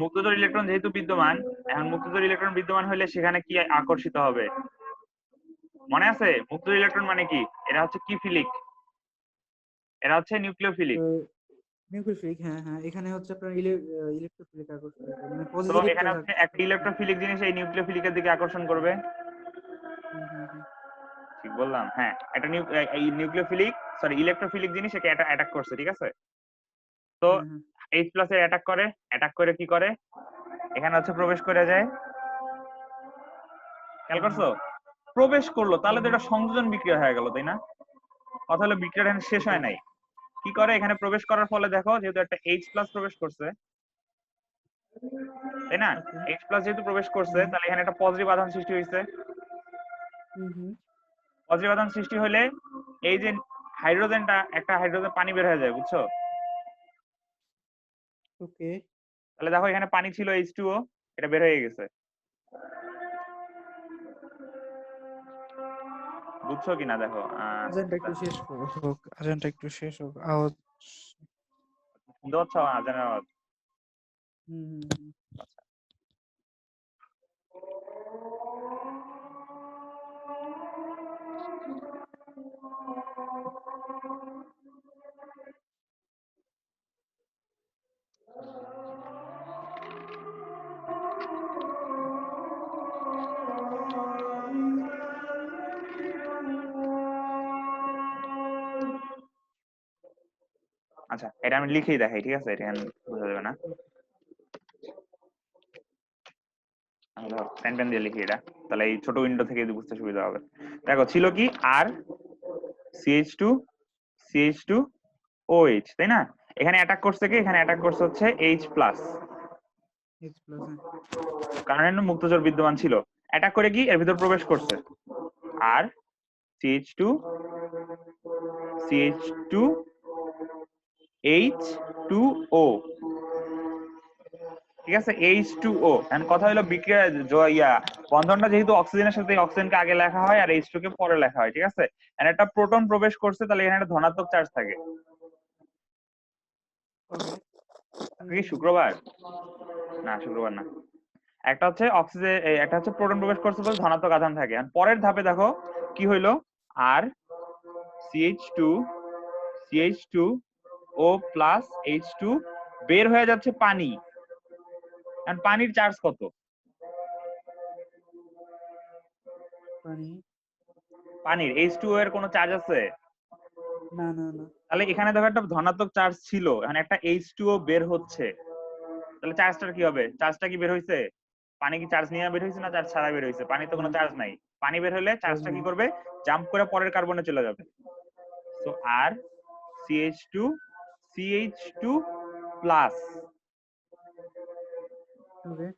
মুক্তজোড় ইলেকট্রন যেহেতু বিদ্যমান, এখন মুক্তজোড় ইলেকট্রন বিদ্যমান হলে সেখানে কি আকর্ষিত হবে, মনে আছে? মুক্তজোড় ইলেকট্রন মানে কি, এরা হচ্ছে কি ফিলিক, এরা হচ্ছে নিউক্লিওফিলিক। নিউক্লিওফিলিক, হ্যাঁ হ্যাঁ, এখানে হচ্ছে আপনার ইলেকট্রোফিলিক আকর্ষণ করে, মানে তো পজিটিভ এখানে চার্জ হচ্ছে একটা আকর্ষণ করে। ইলেকট্রোফিলিক জিনিস এই নিউক্লিওফিলিকের দিকে আকর্ষণ করবে, ঠিক বললাম? হ্যাঁ, একটা এই নিউক্লিওফিলিক, সরি ইলেকট্রোফিলিক জিনিস একে অ্যাটাক করছে, ঠিক আছে। তো H প্লাস এর অ্যাটাক করে কি করে, এখানে হচ্ছে প্রবেশ করে যায়, খেয়াল করছো? প্রবেশ করলো, তাহলে তো এটা সংযোজন বিক্রিয়া হয়ে গেল, তাই না? কথা হলো বিক্রিয়াটা শেষ হয় নাই, কি করে এখানে প্রবেশ করার ফলে দেখো যেহেতু একটা H+ প্রবেশ করছে, তাই না? ওকে। H+ যেহেতু প্রবেশ করছে তাহলে এখানে একটা পজিটিভ আধান সৃষ্টি হয়েছে। হুম হুম। পজিটিভ আধান সৃষ্টি হলে এই যে হাইড্রোজেনটা, একটা হাইড্রোজেন পানি বের হয়ে যায়, বুঝছো? ওকে। তাহলে দেখো এখানে পানি ছিল H2O, এটা বের হয়ে গেছে। বুঝছো কিনা দেখো। আজানটা একটু শেষ হোক, আজানটা একটু শেষ হোক, আওয়াজ। শুনতে পাচ্ছ আজানের আওয়াজ? হুম হুম হুম। আচ্ছা, এটা আমি লিখেই দেখাই, ঠিক আছে? এটা বোঝা যাবে না। আমি ধর পেন দিয়ে লিখি এটা, তাহলে এই ছোট উইন্ডো থেকে যদি বুঝতে সুবিধা হবে। দেখো ছিল কি আর CH2 CH2 OH, তাই না? এখানে অ্যাটাক করছে কি? এখানে অ্যাটাক করছে হচ্ছে H+, H প্লাস, হ্যাঁ। কারণ এর মুক্তজোর বিদ্যমান ছিল। অ্যাটাক করে কি এর ভিতর প্রবেশ করছে আর CH2 CH2 H2O, ঠিক আছে? H2O। এখন কথা হলো বিক্রিয়া বন্ধনটা যেহেতু অক্সিজেনের সাথে, অক্সিজেনকে আগে লেখা হয় আর H2 কে পরে লেখা হয়, ঠিক আছে? এখানে একটা প্রোটন প্রবেশ করছে, তাহলে এখানে একটা ধনাত্মক চার্জ থাকে। ওকে। কি শুক্রবার? না, শুক্রবার না। একটা হচ্ছে অক্সিজেন, একটা হচ্ছে প্রোটন প্রবেশ করছে বলে ধনাত্মক আধান থাকে। আর পরের ধাপে দেখো কি হইলো, আর CH2 CH2O প্লাস H2 বের হয়ে যাচ্ছে পানি। কারণ পানির চার্জ কত? পানি। পানির H2O এর কোনো চার্জ আছে? না না না। তাহলে এখানে দেখো একটা ধনাত্মক চার্জ ছিল, এখানে একটা H2O বের হচ্ছে, তাহলে চার্জটা কি হবে? চার্জটা কি বের হইছে? পানি কি চার্জ নিয়ে বের হইছে না চার্জ ছাড়া বের হইছে? পানি তো কোনো না, চার্জ নাই। পানি বের হলে চার্জ চার্জটা কি নেই। করবে? জাম্প করে পরের কার্বনে চলে যাবে। সো আর CH2 CH2 প্লাস, ওকে।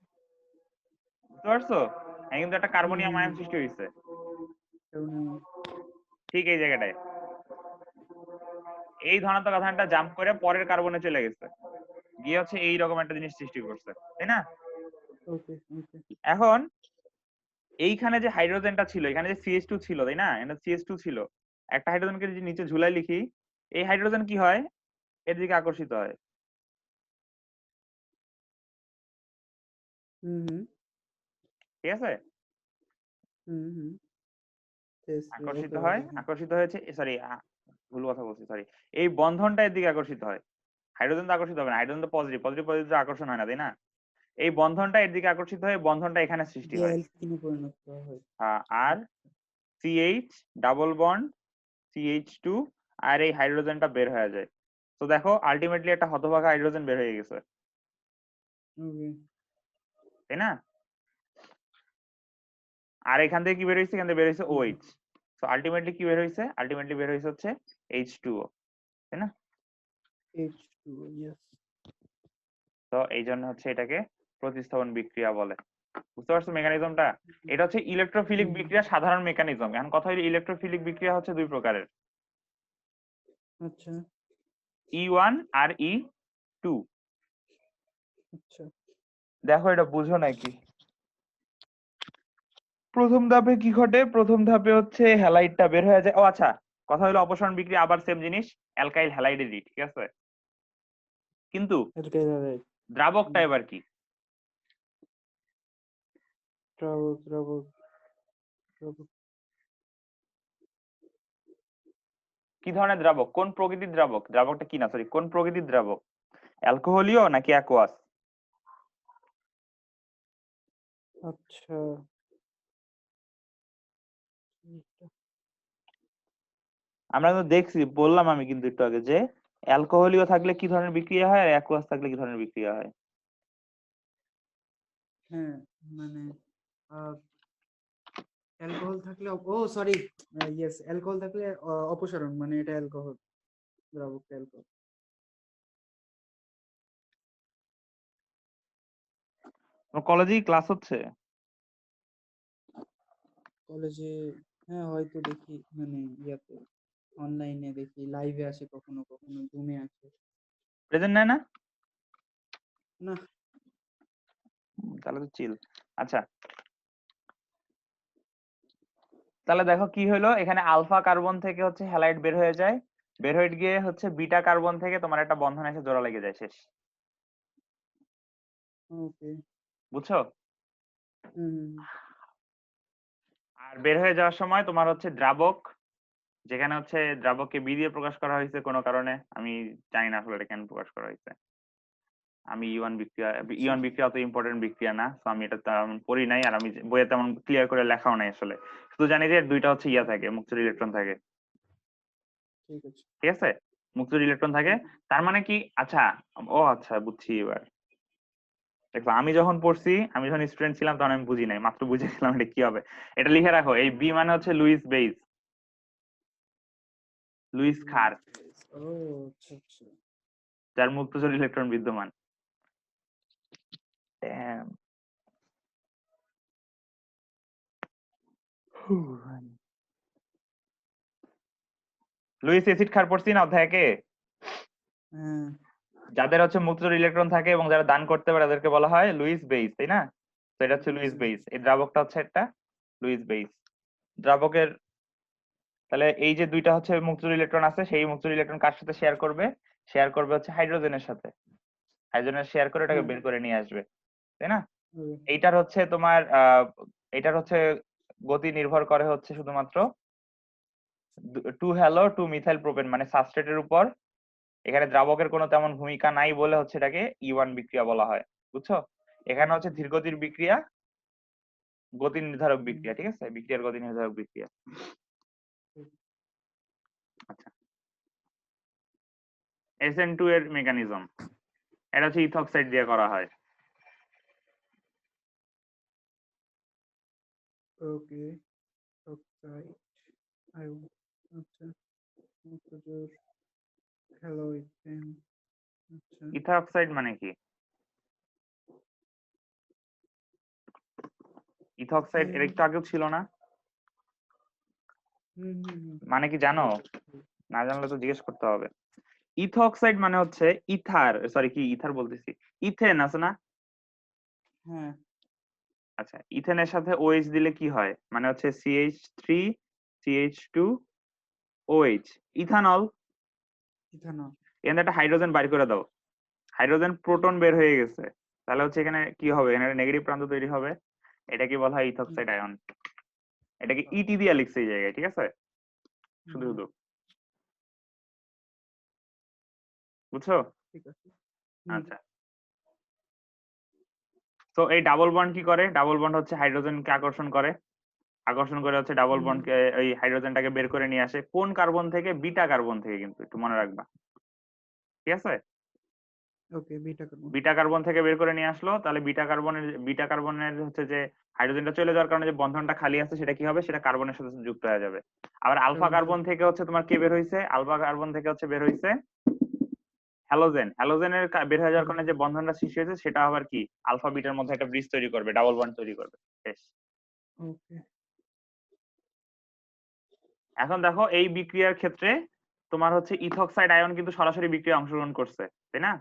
বুঝতে পারছো? এখানে কিন্তু একটা হুম কার্বনিয়াম হুম আয়ন হুম। সৃষ্টি হয়েছে, কেমন? ঠিক এই জায়গাটায়। এই ধনাত্মক আধানটা জাম্প করে পরের কার্বনে চলে গেছে, গিয়ে হচ্ছে এইরকম একটা জিনিস সৃষ্টি করছে, তাই না? ওকে ওকে। এখন এইখানে যে হাইড্রোজেনটা ছিল, এখানে যে CH2 ছিল, তাই না? এটা CH2 ছিল। একটা হাইড্রোজেনকে যদি নিচে ঝুলাই লিখি, এই হাইড্রোজেন কি হয়? এর দিকে আকর্ষিত হয়, হুম হুম ঠিক আছে? হুম হুম। আকর্ষিত ওকে হয়, ওকে, হ্যাঁ। আকর্ষিত হয়েছে, সরি ভুল কথা বলছি, সরি। এই বন্ধনটা এর দিকে আকর্ষিত হয়। হাইড্রোজেন তো আকর্ষিত হবে না, হাইড্রোজেন তো পজিটিভ, পজিটিভ পজিটিভ আকর্ষণ হয় না, তাই না? এই বন্ধনটা এর দিকে আকর্ষিত হয়ে বন্ধনটা এখানে সৃষ্টি দিয়ে হয়। অ্যালকিনে পরিণত হয়। আর CH ডাবল বন্ড CH2, আর এই হাইড্রোজেনটা বের হয়ে যায়। তো দেখো আলটিমেটলি একটা হতভাগা হাইড্রোজেন বের হয়ে গেছে, ওকে। তাই না? আর এখান থেকে কি বের হয়েছে? এখান থেকে বের হয়েছে OH। তো আলটিমেটলি কি বের হয়েছে? আলটিমেটলি বের হয়েছে হচ্ছে H2O, তাই না? H2O, yes. তো এই জন্য হচ্ছে এটাকে প্রতিস্থাপন বিক্রিয়া বলে। বুঝতে পারছো মেকানিজমটা? এটা হচ্ছে ইলেকট্রোফিলিক হুম। বিক্রিয়া সাধারণ মেকানিজম। এখন কথা হলো ইলেকট্রোফিলিক বিক্রিয়া হচ্ছে দুই প্রকারের, আচ্ছা E1 আর E2। আচ্ছা। দেখো এটা বুঝো নাকি? প্রথম ধাপে কি ঘটে? প্রথম ধাপে হচ্ছে হ্যালাইডটা বের হয়ে যায়। ও আচ্ছা, কথা হলো অপসারণ বিক্রিয়া আবার সেম জিনিস, অ্যালকাইল হ্যালাইডেরই, ঠিক আছে? কিন্তু অ্যালকাইল হাইড্রাইড। দ্রাবকটা হুম। এবার কি? দ্রাবক দ্রাবক দ্রাবক। কি ধরনের দ্রাবক? কোন প্রকৃতির দ্রাবক? দ্রাবকটা কি না, সরি, কোন প্রকৃতির দ্রাবক? অ্যালকোহলীয় নাকি অ্যাকোয়াস? আচ্ছা। আমরা তো দেখছি, বললাম আমি কিন্তু একটু আগে যে অ্যালকোহলীয় থাকলে কি ধরনের বিক্রিয়া হয় আর অ্যাকোয়াস থাকলে কি ধরনের বিক্রিয়া হয়। হ্যাঁ, মানে অ্যালকোহল থাকলে ও সরি, ইয়েস, অ্যালকোহল থাকলে অপসারণ, মানে এটা অ্যালকোহল। দ্রাবক অ্যালকোহল। কলেজেই ক্লাস হচ্ছে? কলেজে হ্যাঁ হয়তো দেখি, মানে ইয়াতে অনলাইনে দেখি, লাইভে আসে কখনো কখনো, জুমে আসে। প্রেজেন্ট নেয় না? না। তাহলে তো চিল। আচ্ছা, তাহলে দেখো কি হলো, এখানে আলফা কার্বন থেকে হচ্ছে হ্যালাইড বের হয়ে যায়, বের হয়ে গিয়ে হচ্ছে বিটা কার্বন থেকে তোমার একটা বন্ধন এসে জোড়া লেগে যায়, শেষ। ওকে। বুঝছো? হুম। আর বের হয়ে যাওয়ার সময় তোমার হচ্ছে দ্রাবক, যেখানে হচ্ছে দ্রাবককে বি দিয়ে প্রকাশ করা হয়েছে কোনো কারণে, আমি জানি না আসলে এটা কেন প্রকাশ করা হয়েছে। আমি ইওয়ান বিক্রিয়া, আচ্ছা। ইওয়ান বিক্রিয়া অত ইম্পর্টেন্ট বিক্রিয়া না, তো আমি এটা তেমন পড়ি নাই, আর আমি বইয়ে তেমন ক্লিয়ার করে লেখাও নাই আসলে। শুধু জানি যে দুইটা হচ্ছে ইয়া থাকে, মুক্ত ইলেকট্রন থাকে। ঠিক আছে। ঠিক আছে, মুক্ত ইলেকট্রন থাকে। হুম, তার মানে কি, আচ্ছা, ও আচ্ছা বুঝছি এবার। দেখো আমি যখন পড়ছি, আমি যখন স্টুডেন্ট ছিলাম তখন আমি বুঝি নাই, মাত্র বুঝেছিলাম এটা কি হবে। এটা লিখে রাখো, এই বি মানে হচ্ছে লুইস বেইস, লুইস ক্ষার, ও আচ্ছা আচ্ছা। যার মুক্তজোড় ইলেকট্রন বিদ্যমান। Damn. লুইস অ্যাসিড ক্ষার পড়ছি না অধ্যায় একে? হ্যাঁ। যাদের হচ্ছে মুক্তজোড় ইলেকট্রন থাকে এবং যারা দান করতে পারে তাদেরকে বলা হয় লুইস বেইস, তাই না? তো এটা হচ্ছে লুইস বেইস, এই দ্রাবকটা হচ্ছে একটা লুইস বেইস দ্রাবকের। তাহলে এই যে দুইটা হচ্ছে মুক্তজোড় ইলেকট্রন আছে, সেই মুক্তজোড় ইলেকট্রন কার সাথে শেয়ার করবে? শেয়ার করবে হচ্ছে হাইড্রোজেনের সাথে। হাইড্রোজেনের শেয়ার করে এটাকে হ্যাঁ। বের করে নিয়ে আসবে, তাই না? ওকে। এইটার হচ্ছে তোমার এইটার হচ্ছে গতি নির্ভর করে হচ্ছে শুধুমাত্র two halo two methyl propane মানে সাবস্ট্রেটের উপর। এখানে দ্রাবকের কোনো তেমন ভূমিকা নাই বলে হচ্ছে এটাকে ইওয়ান বিক্রিয়া বলা হয়। বুঝছো? এখানে হচ্ছে ধীরগতির বিক্রিয়া, গতি নির্ধারক হুম, বিক্রিয়া, ঠিক আছে, বিক্রিয়ার গতি নির্ধারক বিক্রিয়া। হুম। আচ্ছা, SN2 এর মেকানিজম, এটা হচ্ছে ইথক্সাইড দিয়ে করা হয়। ওকে। Oxide ion. আচ্ছা। মুক্তজোড় হ্যালোইড পেন। আচ্ছা। ইথাকসাইড মানে কি? ইথক্সাইড এর হ্যাঁ। একটু আগেও ছিল না? হুম হুম হুম। মানে কি জানো? না জানলে তো জিজ্ঞেস করতে হবে। ইথক্সাইড মানে হচ্ছে ইথার, সরি কি ইথার বলতেছি, ইথেন আছে না? হ্যাঁ। আচ্ছা, ইথেনের সাথে OH দিলে কি হয়, মানে হচ্ছে CH3CH2OH, ইথানল। ইথানল। এখানে একটা হাইড্রোজেন বাইর করে দাও, হাইড্রোজেন প্রোটন বের হয়ে গেছে, তাহলে হচ্ছে এখানে কি হবে, এখানে নেগেটিভ প্রান্ত তৈরি হবে। এটা কি বলা হয় হুম, ইথক্সাইড আয়ন। এটাকে ইটি আচ্ছা। দিয়ে লিখছে এই জায়গায়, ঠিক আছে, হুম, শুধু হুম, শুধু। বুঝছো? ঠিক আছে। হুম, আচ্ছা, তো এই ডাবল বন্ড কি করে, ডাবল বন্ড হচ্ছে হাইড্রোজেনকে আকর্ষণ করে, আকর্ষণ করে হচ্ছে ডাবল হুম। বন্ডকে, এই হাইড্রোজেনটাকে বের করে নিয়ে আসে কোন কার্বন থেকে? বিটা কার্বন থেকে, কিন্তু একটু মনে রাখবা, ঠিক আছে। ওকে, বিটা কার্বন। বিটা কার্বন থেকে বের করে নিয়ে আসলো, তাহলে বিটা কার্বনের হচ্ছে যে হাইড্রোজেনটা চলে যাওয়ার কারণে যে বন্ধনটা খালি আছে সেটা কি হবে, সেটা কার্বনের সাথে যুক্ত হয়ে যাবে। আবার আলফা কার্বন কার্বন থেকে হচ্ছে তোমার কে বের হয়েছে, আলফা কার্বন থেকে হচ্ছে বের হয়েছে হ্যালোজেন। হ্যালোজেনের বের হয়ে যাওয়ার কারণে যে বন্ধনটা সৃষ্টি হয়েছে সেটা আবার কি আলফা বিটার মধ্যে একটা ব্রিজ তৈরি করবে, ডাবল বন্ড তৈরি করবে, শেষ। ওকে। এখন দেখো এই বিক্রিয়ার ক্ষেত্রে তোমার হচ্ছে ইথক্সাইড আয়ন কিন্তু সরাসরি বিক্রিয়ায় অংশগ্রহণ করছে, তাই না?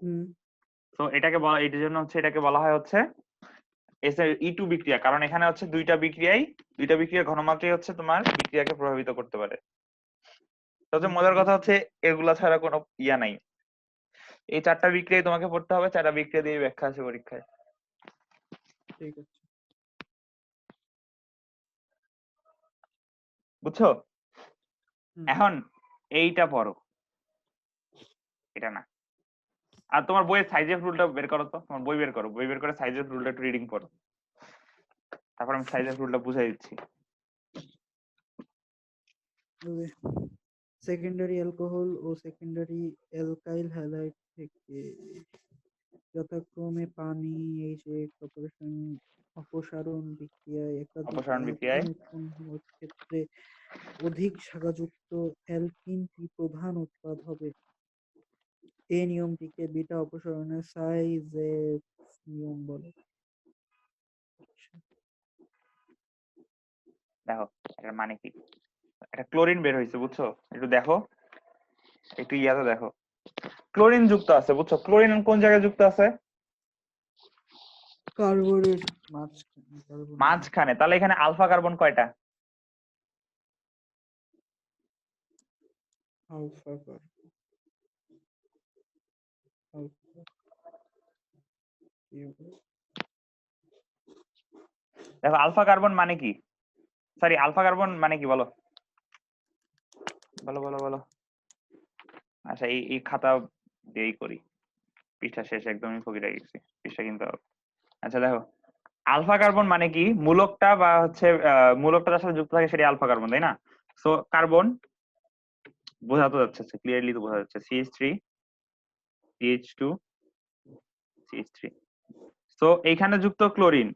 হুম। তো এটাকে বলা, এটার জন্য হচ্ছে এটাকে বলা হয় হচ্ছে E2 বিক্রিয়া, কারণ এখানে হচ্ছে দুইটা বিক্রিয়ার ঘনমাত্রাই হচ্ছে তোমার বিক্রিয়াকে প্রভাবিত করতে পারে। সবচেয়ে মজার ওকে। কথা হচ্ছে এগুলা ছাড়া কোনো ইয়া নাই, এই চারটা বিক্রিয়াই তোমাকে পড়তে হবে, চারটা বিক্রিয়া দিয়ে ব্যাখ্যা আছে পরীক্ষায়। ঠিক আছে। বুঝছো? হুম। এখন এইটা পড়ো, এটা না। আর তোমার বইয়ের সাইজের রুলটা বের করো তো, তোমার বই বের করো, বই বের করে সাইজের রুলটা একটু রিডিং করো, তারপর আমি সাইজের রুলটা বুঝাই দিচ্ছি। ওকে। সেকেন্ডারি অ্যালকোহল ও সেকেন্ডারি অ্যালকাইল হ্যালাইড থেকে যথাক্রমে পানি, H8 অপারেশন অপসারণ বিক্রিয়ায় একাধিক অপসারণ বিক্রিয়ায় অ্যালকিন উৎপন্ন হওয়ার ক্ষেত্রে অধিক শাখাযুক্ত অ্যালকিনটি প্রধান উৎপাদ হবে। এই নিয়মটিকে বিটা অপসারণের সাইজেক্স নিয়ম বলে। দেখো এটার মানে কি, একটা ক্লোরিন বের হয়েছে বুঝছো, একটু দেখো, একটু ইয়াতে দেখো, ক্লোরিন যুক্ত আছে বুঝছো, ক্লোরিন কোন জায়গায় যুক্ত আছে? কার্বনের মাঝখানে, কার্বনের মাঝখানে, তাহলে এখানে আলফা কার্বন কয়টা? আলফা কার্বন, আলফা দেখো আলফা কার্বন মানে কি, সরি আলফা কার্বন মানে কি বলো, বলো বলো বলো। আচ্ছা এই খাতা দিয়েই করি, পৃষ্ঠা শেষ একদমই ফকিরে গেছি, পৃষ্ঠা কিন্তু হবে। আচ্ছা দেখো আলফা কার্বন মানে কি, মূলকটা বা হচ্ছে মূলকটা যার সাথে যুক্ত থাকে সেটা আলফা কার্বন, তাই না? সো কার্বন বোঝা তো যাচ্ছে, ক্লিয়ারলি তো বোঝা যাচ্ছে, CH3 CH2 CH3। সো এইখানে যুক্ত ক্লোরিন,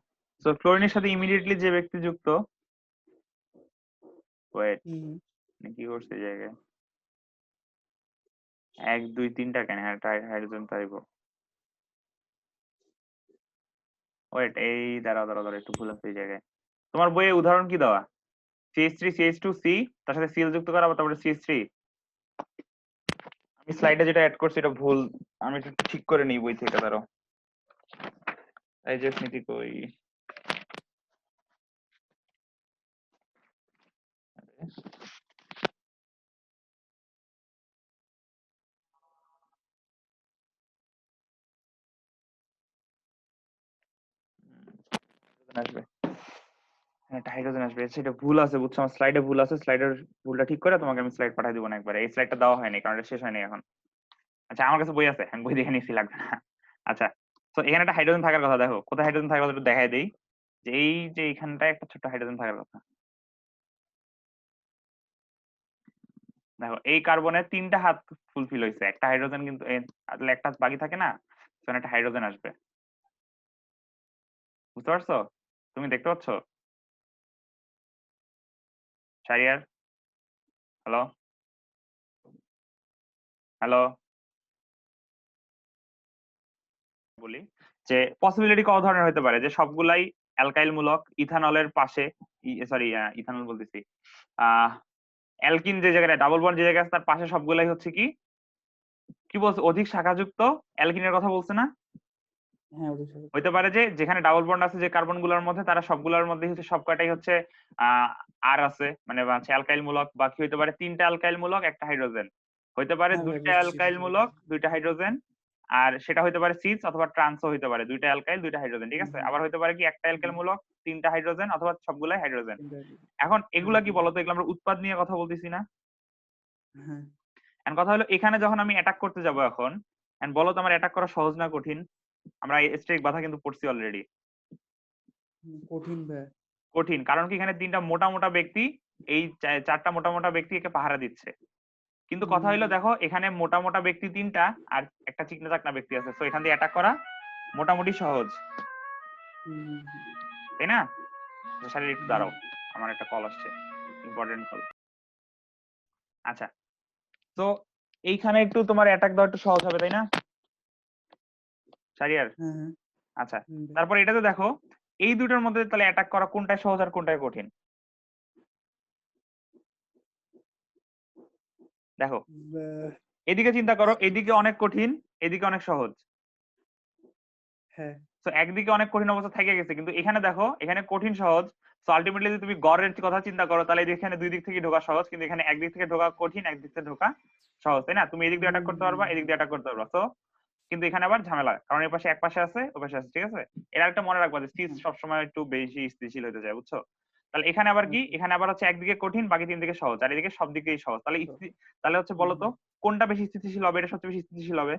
সো ক্লোরিনের সাথে ইমিডিয়েটলি যে ব্যক্তি যুক্ত, ওয়েট কি করছে এই জায়গায়, 1 2 3টা কেন হাইড্রোজেন পাইব, ওয়েট এই দাঁড়াও দাঁড়াও দাঁড়াও একটু ভুল আছে এই জায়গায়। তোমার বইয়ে উদাহরণ কি দেওয়া, CH3 CH2 C, তার সাথে Cl যুক্ত করা, আবার তারপরে CH3। আমি স্লাইডে যেটা অ্যাড করছি এটা ভুল, আমি একটু ঠিক করে নিই বই থেকে, দাঁড়াও। এই যে স্মৃতি কই, আসবে, হ্যাঁ একটা হাইড্রোজেন আসবে, সেটা ভুল আছে বুঝছো, আমার স্লাইডে ভুল আছে, স্লাইডের ভুলটা ঠিক করে তোমাকে আমি স্লাইড পাঠিয়ে দিব না একবারে, এই স্লাইডটা দেওয়া হয়নি কারণ এটা শেষ হয়নি এখন। আচ্ছা আমার কাছে বই আছে, আমি বই দেখে নিচ্ছি, লাগবে না। আচ্ছা, তো এখানে একটা হাইড্রোজেন থাকার কথা, দেখো কোথায় হাইড্রোজেন থাকার কথা একটু দেখাই দেই, যে এই যে এইখানটায় একটা ছোট্ট হাইড্রোজেন থাকার কথা। দেখো এই কার্বনের 3টা হাত ফুলফিল হয়েছে, একটা হাইড্রোজেন কিন্তু তাহলে একটা হাত বাকি থাকে না, তখন একটা হাইড্রোজেন আসবে, বুঝতে পারছো? তুমি দেখতে পাচ্ছ শারিয়ার? হ্যালো হ্যালো, বলি যে পসিবিলিটি কত ধরনের হতে পারে, যে সবগুলাই অ্যালকাইল মূলক, ইথানলের পাশে, সরি ইথানল বলতেছি, আহ অ্যালকিন যে জায়গায় ডাবল বন্ড যে জায়গায় আছে তার পাশে সবগুলাই হচ্ছে কি, কি বলছে, অধিক শাখাযুক্ত অ্যালকিনের কথা বলছে না? হ্যাঁ ওদের সাথে। হইতে পারে যে যেখানে ডাবল বন্ড আছে যে কার্বন গুলোর মধ্যে, তারা সবগুলোর মধ্যে হচ্ছে সবকটাই হচ্ছে আর আছে, মানে হচ্ছে অ্যালকাইল মূলক, বা কি হইতে পারে 3টা অ্যালকাইল মূলক একটা হাইড্রোজেন, হইতে পারে হ্যাঁ ভাই 2টা বুঝছি অ্যালকাইল বুঝছি মূলক বুঝছি। 2টা হাইড্রোজেন, আর সেটা হইতে পারে সিস অথবা ট্রান্সও হইতে পারে, 2টা অ্যালকাইল 2টা হাইড্রোজেন, ঠিক আছে? আবার হইতে পারে কি একটা অ্যালকাইল মূলক 3টা হাইড্রোজেন অথবা সবগুলাই হাইড্রোজেন। এখন এগুলা কি বলতো, এগুলো আমরা উৎপাদ নিয়ে কথা বলতেছি না? হ্যাঁ এখন কথা হলো এখানে যখন আমি অ্যাটাক করতে যাব এখন, and বলো তো আমার অ্যাটাক করা সহজ না কঠিন? আমরা স্ট্রেক বাধা কিন্তু পড়ছি অলরেডি। কঠিন ভাই। কঠিন, কারণ কি এখানে 3টা মোটা মোটা ব্যক্তি, এই 4টা মোটা মোটা ব্যক্তি একে পাহারা দিচ্ছে, কিন্তু কথা হইলো দেখো এখানে মোটা মোটা ব্যক্তি 3টা আর একটা চিকনা চাকনা ব্যক্তি আছে, তো এখান দিয়ে অ্যাটাক করা মোটামুটি সহজ, তাই না? শারীর একটু দাঁড়াও, আমার একটা কল আসছে, ইম্পর্টেন্ট কল। আচ্ছা, তো এইখানে একটু তোমার অ্যাটাক দেওয়া একটু সহজ হবে, তাই না শারিয়ার? হ্যাঁ আচ্ছা, তারপর এটাতে দেখো এই দুটোর মধ্যে তাহলে অ্যাটাক করা কোনটা সহজ আর কোনটা কঠিন? দেখো এদিকে চিন্তা করো, এদিকে অনেক কঠিন, এদিকে অনেক সহজ, হ্যাঁ তো একদিকে অনেক কঠিন অবস্থা থেকে গেছে, কিন্তু এখানে দেখো এখানে কঠিন সহজ, তো আলটিমেটলি যদি তুমি গড়ের কথা চিন্তা করো তাহলে এখানে দুই দিক থেকে ঢোকা সহজ, কিন্তু এখানে একদিক থেকে ঢোকা কঠিন, একদিক থেকে ঢোকা সহজ, তাই না? তুমি এদিক দিয়ে অ্যাটাক করতে পারবা, এদিক দিয়ে অ্যাটাক করতে পারবা, তো কিন্তু এখানে আবার ঝামেলা, কারণ এর পাশে এক পাশে আছে ও পাশে আছে, ঠিক আছে? এর একটা মনে রাখবা যে সিস সবসময় একটু বেশি স্থিতিশীল হতে যায়, বুঝছো? তাহলে এখানে আবার কি, এখানে আবার হচ্ছে একদিকে কঠিন বাকি 3 দিকে সহজ, আর এদিকে সব দিকেই সহজ, তাহলে তাহলে হচ্ছে বলো তো কোনটা বেশি স্থিতিশীল হবে, এটা সবচেয়ে বেশি স্থিতিশীল হবে,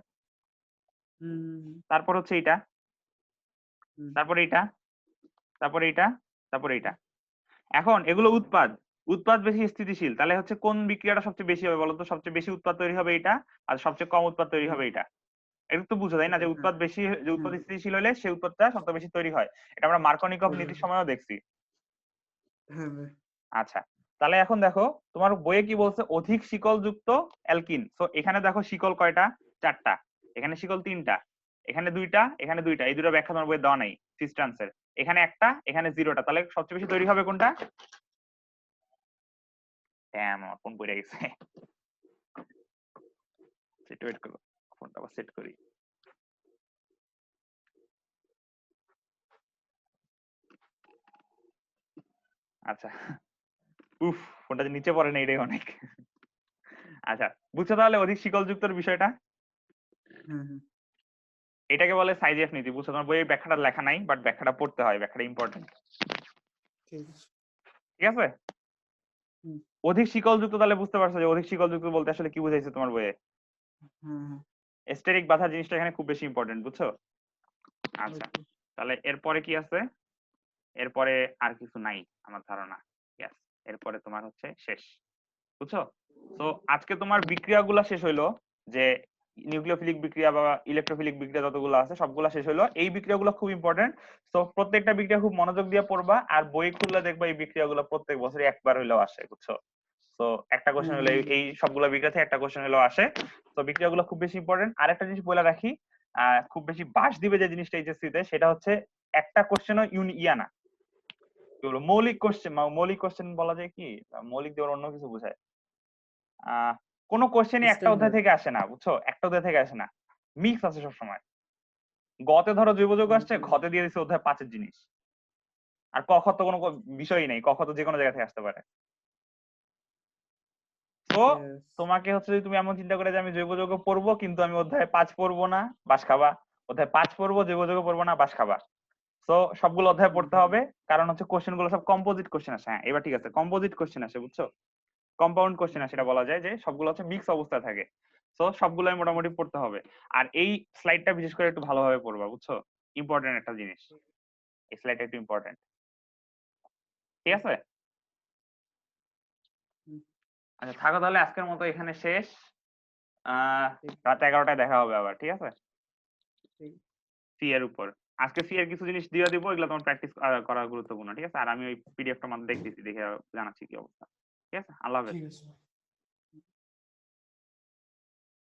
তারপর হচ্ছে এটা, তারপর এইটা, তারপর এইটা, তারপর এইটা। এখন এগুলো উৎপাদ, উৎপাদ বেশি স্থিতিশীল, তাহলে হচ্ছে কোন বিক্রিয়াটা সবচেয়ে বেশি হবে বলতো? সবচেয়ে বেশি উৎপাদ তৈরি হবে এটা, আর সবচেয়ে কম উৎপাদ তৈরি হবে এটা। এটা তো বুঝো তাই না, যে হ্যাঁ উৎপাদ বেশি, যে উৎপাদ হ্যাঁ স্থিতিশীল হলে সেই উৎপাদটা সবচেয়ে বেশি তৈরি হয়। এটা আমরা মার্কনিকভ হ্যাঁ নীতির সময়ও দেখছি। হ্যাঁ ভাই। আচ্ছা, তাহলে এখন দেখো তোমার বইয়ে কি বলছে, অধিক শিকল যুক্ত অ্যালকিন। তো এখানে দেখো শিকল কয়টা, 4টা, এখানে শিকল 3টা, এখানে 2টা, এখানে 2টা, এই দুটো ব্যাখ্যা তোমার বইয়ে দেওয়া নাই সিস্টেন্সের। এখানে একটা, এখানে 0টা, তাহলে সবচেয়ে বেশি তৈরি হবে কোনটা? ড্যাম, আমার ফোন পড়ে গেছে। সেট ওয়েট করো, ফোনটা আবার সেট করি। আচ্ছা, উফ, ফোনটা যে নিচে পড়ে না এটাই অনেক। আচ্ছা, বুঝছো তাহলে অধিক শিকলযুক্তর বিষয়টা? হ্যাঁ হ্যাঁ এটাকে বলে সাইজেফ নীতি। বুঝছো, তোমার বইয়ে ব্যাখ্যাটা লেখা নাই, বাট ব্যাখ্যাটা পড়তে হয়, ব্যাখ্যাটা ইম্পর্টেন্ট। ঠিক আছে। ঠিক আছে, হুম, অধিক শিকলযুক্ত, তাহলে বুঝতে পারছো যে অধিক শিকলযুক্ত বলতে আসলে কি বুঝাইছে তোমার বইয়ে। হ্যাঁ হ্যাঁ স্টেরিক বাধা জিনিসটা এখানে খুব বেশি ইম্পর্টেন্ট, বুঝছো? আচ্ছা, ওকে। তাহলে এরপরে কি আছে? এরপরে আর কিছু নাই আমার ধারণা। Yes, এরপরে তোমার হচ্ছে শেষ, বুঝছো? তো আজকে তোমার বিক্রিয়াগুলো শেষ হইলো, যে নিউক্লিওফিলিক বিক্রিয়া বা ইলেকট্রোফিলিক বিক্রিয়া যতগুলো আছে সবগুলা শেষ হইলো। এই বিক্রিয়াগুলো খুব ইম্পর্টেন্ট। তো প্রত্যেকটা বিক্রিয়া খুব মনোযোগ দিয়ে পড়বা, আর বই খুললে দেখবা এই বিক্রিয়াগুলো প্রত্যেক বছরই একবার হইলেও আসে, বুঝছো? তো একটা কোশ্চেন হ্যাঁ হলে হ্যাঁ এই সবগুলো বিক্রিয়া থেকে একটা কোশ্চেন হলেও আসে। তো বিক্রিয়াগুলো খুব বেশি ইম্পর্টেন্ট। আর একটা জিনিস বলে রাখি, খুব বেশি বাস দিবে যে জিনিসটা এইচএসসি তে, সেটা হচ্ছে একটা কোশ্চেনও ইয়া না, কি বলবো, মৌলিক কোশ্চেন। মৌলিক কোশ্চেন বলা যায় কি, মৌলিক দিয়ে অন্য কিছু বোঝায়। আহ কোন কোশ্চেনই একটা অধ্যায় স্ট্যান্ডার্ড। থেকে আসে না, বুঝছো? একটা অধ্যায় থেকে আসে না, মিক্স আছে সবসময়। গতে ধরো জৈব যৌগ আসছে, ঘতে দিয়ে দিচ্ছে অধ্যায় 5-এর জিনিস। আর ক খ তো কোনো বিষয়ই নেই, ক খ তো যে কোনো জায়গা থেকে আসতে পারে। তো তোমাকে হচ্ছে, যদি তুমি এমন চিন্তা করে যে আমি জৈব যৌগ পড়বো কিন্তু আমি অধ্যায় 5 পড়বো না, বাস খাবা। অধ্যায় 5 পড়বো, জৈব যৌগ পড়বো না, বাস খাবা। তো সবগুলো অধ্যায় পড়তে হবে, কারণ হচ্ছে কোশ্চেন গুলো সব কম্পোজিট কোশ্চেন আসে। হ্যাঁ, এবার ঠিক আছে, কম্পোজিট কোশ্চেন আসে, বুঝছো? কম্পাউন্ড কোশ্চেন আসে, এটা বলা যায় যে সবগুলো হচ্ছে মিক্স অবস্থায় থাকে। তো সবগুলোই মোটামুটি পড়তে হবে। আর এই স্লাইডটা বিশেষ করে একটু ভালোভাবে পড়বা, বুঝছো? ইম্পর্টেন্ট একটা জিনিস, এই স্লাইডটা একটু ইম্পর্টেন্ট। ঠিক আছে, আচ্ছা থাকো তাহলে, আজকের মতো এখানে শেষ। আহ রাত 11টায় দেখা হবে আবার, ঠিক আছে? সি এর উপর আজকে সি এর কিছু জিনিস দিয়ে দিব, এগুলো তোমার প্র্যাকটিস করা গুরুত্বপূর্ণ, ঠিক আছে? আর আমি ওই পিডিএফটার মধ্যে দেখতেছি, দেখে জানাচ্ছি কি অবস্থা। ঠিক আছে, আল্লাহ হাফেজ। ঠিক আছে।